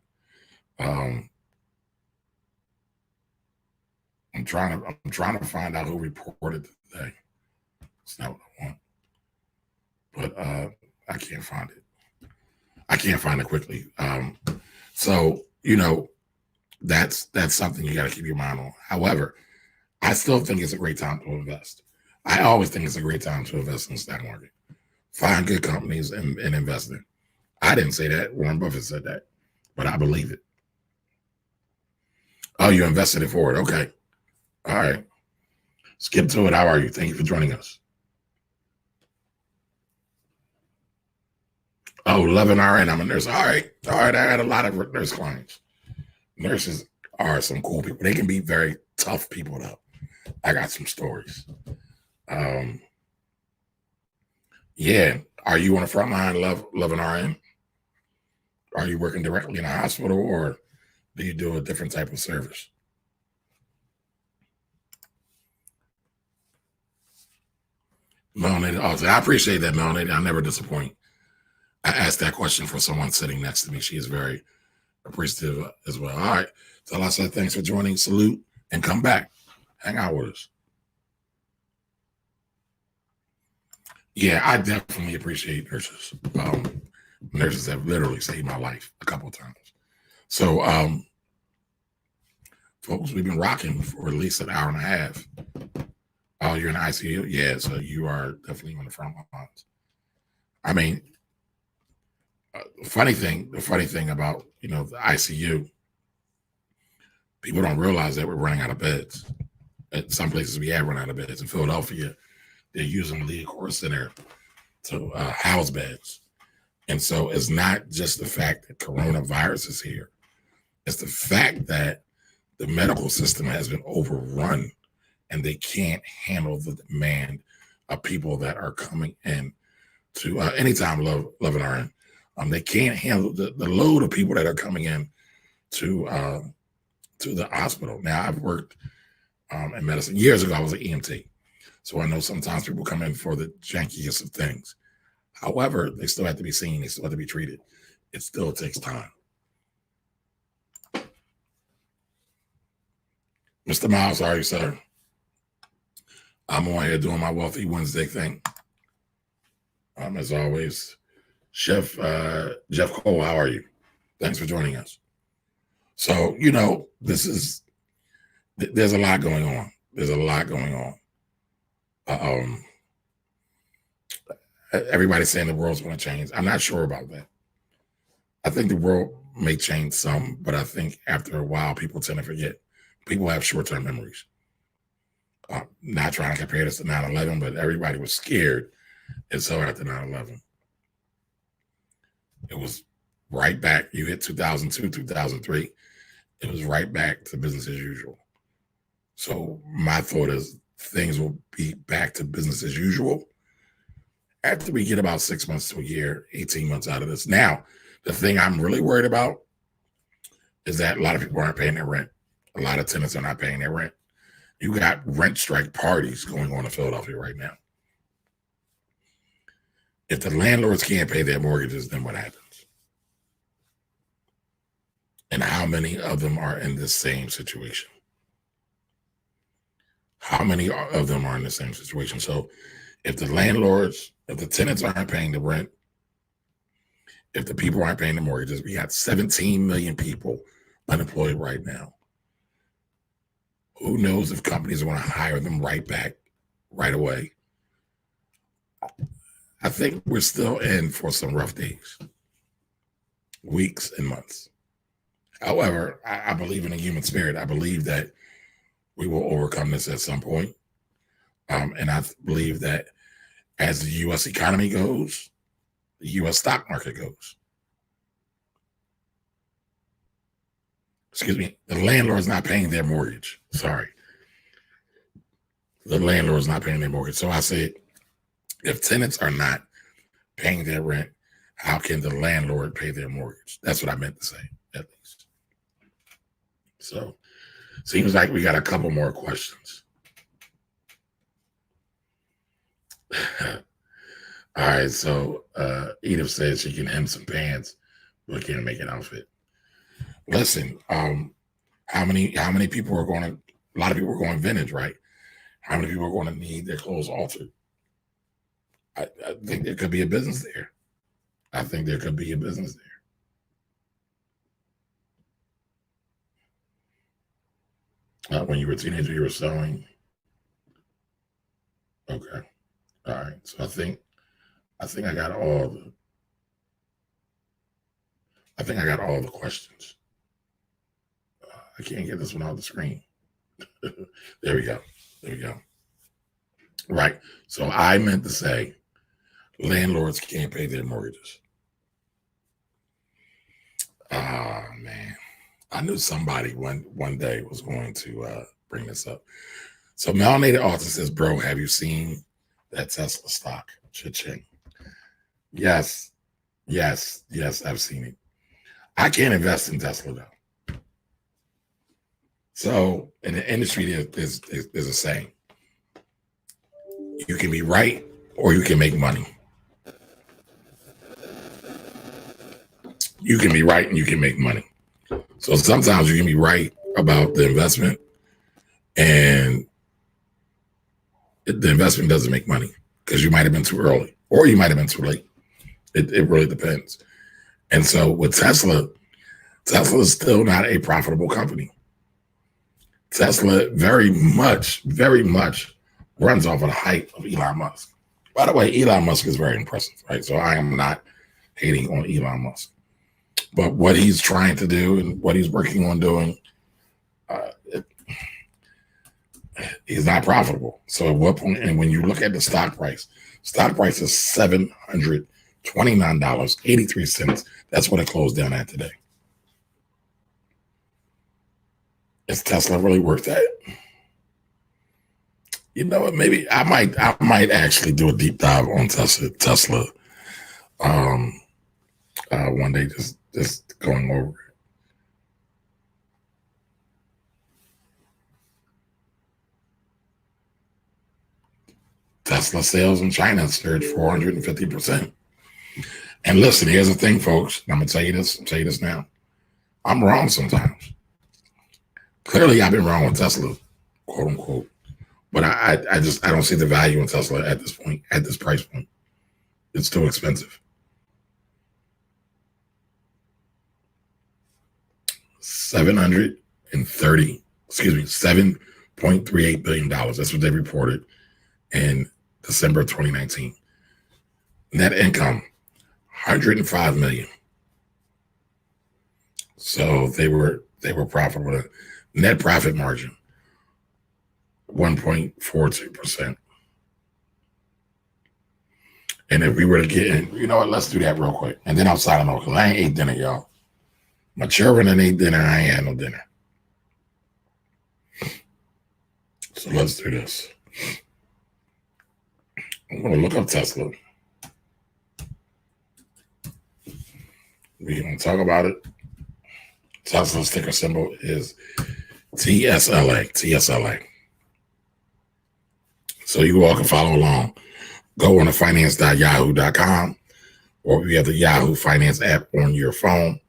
Speaker 1: I'm trying to find out who reported today. It's not what I want. But I can't find it. I can't find it quickly. So, that's something you got to keep your mind on. However, I still think it's a great time to invest. I always think it's a great time to invest in the stock market. Find good companies and invest in. I didn't say that. Warren Buffett said that, but I believe it. Oh, you invested it forward. Okay. All right. Skip to it. How are you? Thank you for joining us. Oh, loving RN. I'm a nurse. All right. I had a lot of nurse clients. Nurses are some cool people. They can be very tough people, though. I got some stories. Yeah. Are you on the front line loving RN? Are you working directly in a hospital or do you do a different type of service? Melanie, I appreciate that, Melanie. I never disappoint. I asked that question for someone sitting next to me. She is very appreciative as well. All right. So I said, thanks for joining. Salute and come back. Hang out with us. Yeah, I definitely appreciate nurses. Nurses have literally saved my life a couple of times. So, folks, we've been rocking for at least an hour and a half. Oh, you're in the ICU? Yeah, so you are definitely on the front lines. I mean, the funny thing about, the ICU, people don't realize that we're running out of beds. At some places we have run out of beds. In Philadelphia, they're using the Lee Core Center to house beds. And so it's not just the fact that coronavirus is here. It's the fact that the medical system has been overrun and they can't handle the demand of people that are coming in to anytime loving RN. They can't handle the load of people that are coming in to the hospital. Now, I've worked in medicine. Years ago, I was an EMT. So I know sometimes people come in for the jankiest of things. However, they still have to be seen. They still have to be treated. It still takes time. Mr. Miles, how are you, sir? I'm on here doing my Wealthy Wednesday thing. As always, Chef Jeff Cole, how are you? Thanks for joining us. So, there's a lot going on. There's a lot going on. Everybody's saying the world's going to change. I'm not sure about that. I think the world may change some, but I think after a while, people tend to forget. People have short-term memories. Not trying to compare this to 9/11, but everybody was scared. And so after 9/11, it was right back. You hit 2002, 2003. It was right back to business as usual. So my thought is things will be back to business as usual after we get about 6 months to a year, 18 months out of this. Now, the thing I'm really worried about is that a lot of people aren't paying their rent. A lot of tenants are not paying their rent. You got rent strike parties going on in Philadelphia right now. If the landlords can't pay their mortgages, then what happens? And how many of them are in the same situation? How many of them are in the same situation? So if the tenants aren't paying the rent, if the people aren't paying the mortgages, we got 17 million people unemployed right now. Who knows if companies are going to hire them right back right away? I think we're still in for some rough days, weeks and months. However, I believe in the human spirit. I believe that we will overcome this at some point. And I believe that as the U.S. economy goes, the U.S. stock market goes. Excuse me, the landlord's not paying their mortgage. Sorry. The landlord's not paying their mortgage. So I said, if tenants are not paying their rent, how can the landlord pay their mortgage? That's what I meant to say, at least. So seems like we got a couple more questions. All right, so Edith says she can hem some pants, but can't make an outfit. Listen, how many people are going to? A lot of people are going vintage, right? How many people are going to need their clothes altered? I think there could be a business there. I think there could be a business there. When you were a teenager, you were sewing. Okay, all right. So I think I got all the. I think I got all the questions. I can't get this one off the screen. There we go. There we go. Right. So I meant to say landlords can't pay their mortgages. Oh, man. I knew somebody one day was going to bring this up. So Melanated Author says, bro, have you seen that Tesla stock? Cha-ching. Yes, I've seen it. I can't invest in Tesla, though. So in the industry, there's a saying. You can be right or you can make money. You can be right and you can make money. So sometimes you can be right about the investment and the investment doesn't make money because you might have been too early or you might have been too late. It really depends. And so with Tesla is still not a profitable company. Tesla very much runs off of the hype of Elon Musk. By the way, Elon Musk is very impressive, right? So I am not hating on Elon Musk. But what he's trying to do and what he's working on doing, he's not profitable. So at what point, and when you look at the stock price is $729.83. That's what it closed down at today. Is Tesla really worth that? You know what? Maybe I might actually do a deep dive on Tesla. One day, just going over it. Tesla sales in China surged 450%. And listen, here's the thing, folks. I'm gonna tell you this now. I'm wrong sometimes. Clearly, I've been wrong with Tesla, quote unquote. But I don't see the value in Tesla at this point, at this price point. It's too expensive. $7.38 billion. That's what they reported in December of 2019. Net income, $105 million. So they were profitable. Net profit margin, 1.42%. And if we were to get in, you know what, let's do that real quick. And then I'll sign off because I ain't ate dinner, y'all. My children ain't ate dinner. I ain't had no dinner. So let's do this. I'm going to look up Tesla. We're going to talk about it. Tesla's ticker symbol is TSLA. So you all can follow along. Go on to finance.yahoo.com, or if you have the Yahoo Finance app on your phone,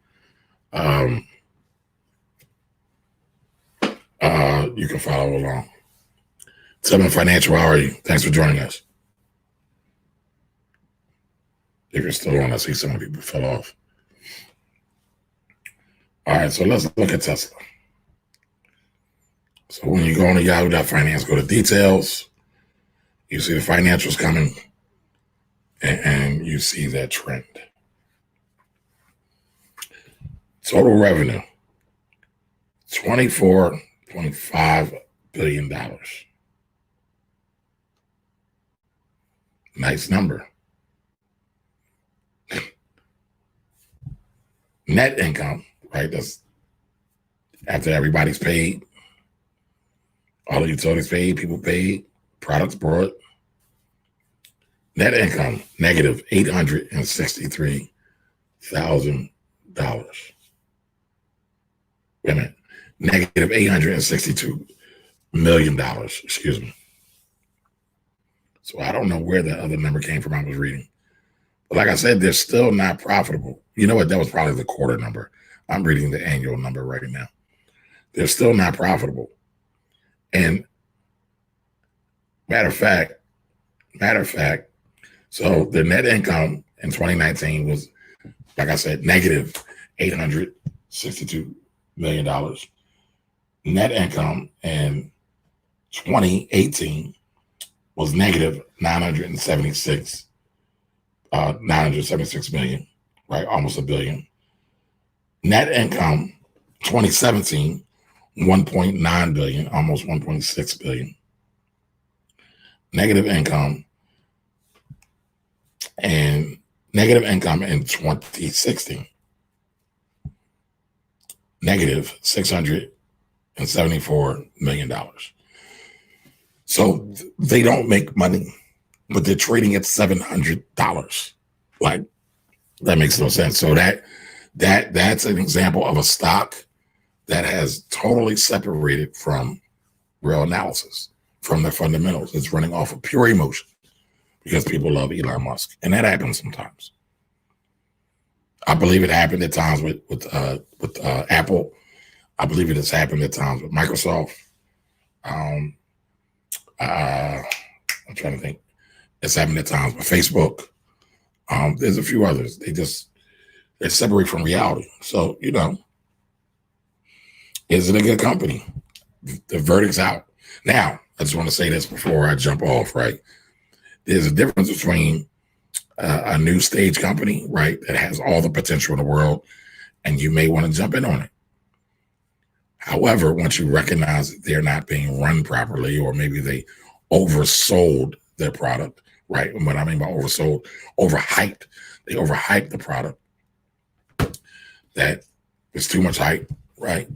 Speaker 1: you can follow along. Tillman Financial, how are you? Thanks for joining us. If you're still on, I see some people fell off. All right, so let's look at Tesla. So when you go on to yahoo.finance, go to details, you see the financials coming, and you see that trend. Total revenue, $24.5 billion. Nice number. Net income, right? That's after everybody's paid, all the utilities paid, people paid, products brought. Net income, negative $863,000. Wait a minute, negative $862 million, excuse me. So I don't know where that other number came from I was reading. But like I said, they're still not profitable. You know what? That was probably the quarter number. I'm reading the annual number right now. They're still not profitable. And matter of fact, so the net income in 2019 was, like I said, negative $862 million. Net income in 2018 was negative 976 million, right? Almost $1 billion. Net income 2017, 1.9 billion, almost 1.6 billion. Negative income in 2016, negative $674 million. So they don't make money, but they're trading at $700. Like, that makes no sense. So that's an example of a stock that has totally separated from real analysis, from their fundamentals. It's running off of pure emotion because people love Elon Musk, and that happens sometimes. I believe it happened at times with Apple. I believe it has happened at times with Microsoft. I'm trying to think. It's happened at times with Facebook. There's a few others. They separate from reality. So, is it a good company? The verdict's out. Now, I just want to say this before I jump off, right? There's a difference between a new stage company, right, that has all the potential in the world, and you may want to jump in on it. However, once you recognize that they're not being run properly, or maybe they oversold their product, right? And what I mean by oversold, overhyped. They overhyped the product. That there's too much hype, right?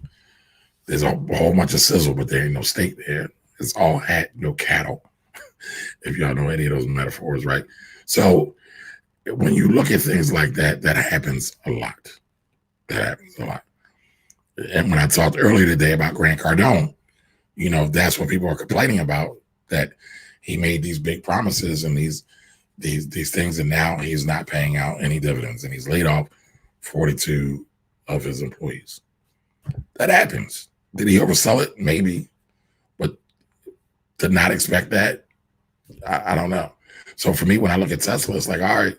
Speaker 1: There's a whole bunch of sizzle, but there ain't no steak there. It's all hat, no cattle. If y'all know any of those metaphors, right? So when you look at things like that, that happens a lot. That happens a lot. And when I talked earlier today about Grant Cardone, that's what people are complaining about, that he made these big promises and these things, and now he's not paying out any dividends, and he's laid off 42 of his employees. That happens. Did he oversell it? Maybe. But to not expect that, I don't know. So for me, when I look at Tesla, it's like, all right,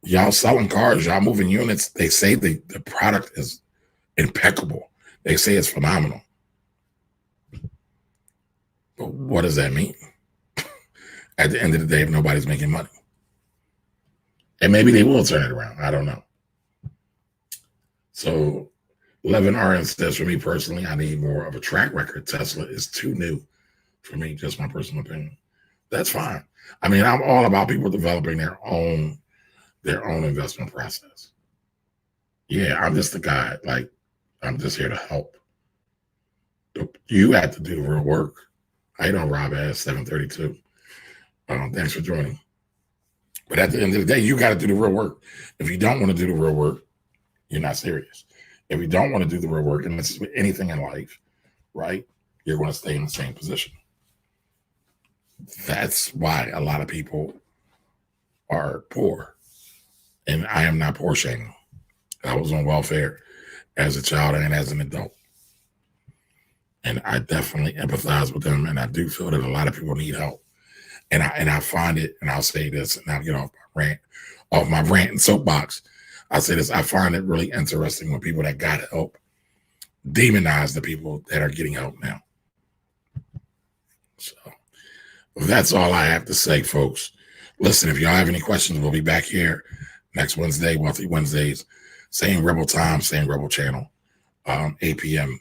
Speaker 1: y'all selling cars, y'all moving units. They say the product is impeccable. They say it's phenomenal. But what does that mean? At the end of the day, if nobody's making money. And maybe they will turn it around. I don't know. So 11RN says, for me personally, I need more of a track record. Tesla is too new for me, just my personal opinion. That's fine. I mean, I'm all about people developing their own investment process. Yeah, I'm just the guy. Like, I'm just here to help. You have to do the real work. How you doing, Rob Ass 732? Thanks for joining. But at the end of the day, you got to do the real work. If you don't want to do the real work, you're not serious. If you don't want to do the real work, and this is with anything in life, right, you're going to stay in the same position. That's why a lot of people are poor. And I am not poor shaming. I was on welfare as a child and as an adult. And I definitely empathize with them. And I do feel that a lot of people need help. And I find it, and I'll say this, and I'll get off my rant. off my rant and soapbox, I say this: I find it really interesting when people that got help demonize the people that are getting help now. So that's all I have to say, folks. Listen, if y'all have any questions, we'll be back here next Wednesday, Wealthy Wednesdays, same Rebel time, same Rebel channel, 8 p.m.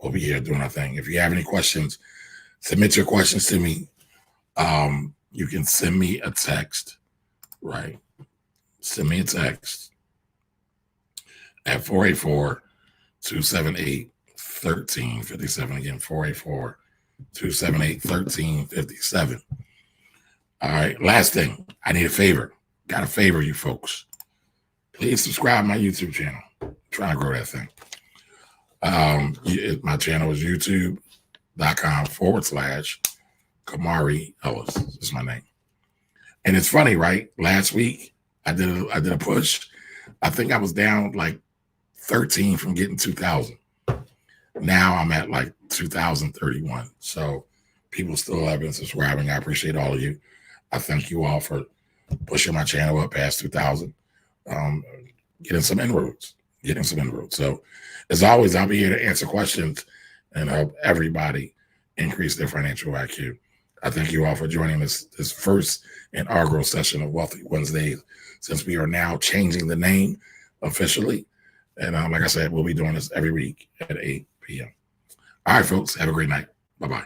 Speaker 1: We'll be here doing our thing. If you have any questions, submit your questions to me. You can send me a text, right? Send me a text at 484-278-1357. Again, 484-278-1357. All right. Last thing, I need a favor. Got to favor you folks. Please subscribe to my YouTube channel. I'm trying to grow that thing. My channel is youtube.com/Kamari Ellis. Is my name. And it's funny, right? Last week I did a push. I think I was down like 13 from getting 2,000. Now I'm at like 2,031. So people still have been subscribing. I appreciate all of you. I thank you all for pushing my channel up past 2,000. Getting some inroads. So as always, I'll be here to answer questions and help everybody increase their financial IQ. I thank you all for joining this first inaugural session of Wealthy Wednesdays, since we are now changing the name officially. And like I said, we'll be doing this every week at 8 p.m. All right, folks, have a great night. Bye-bye.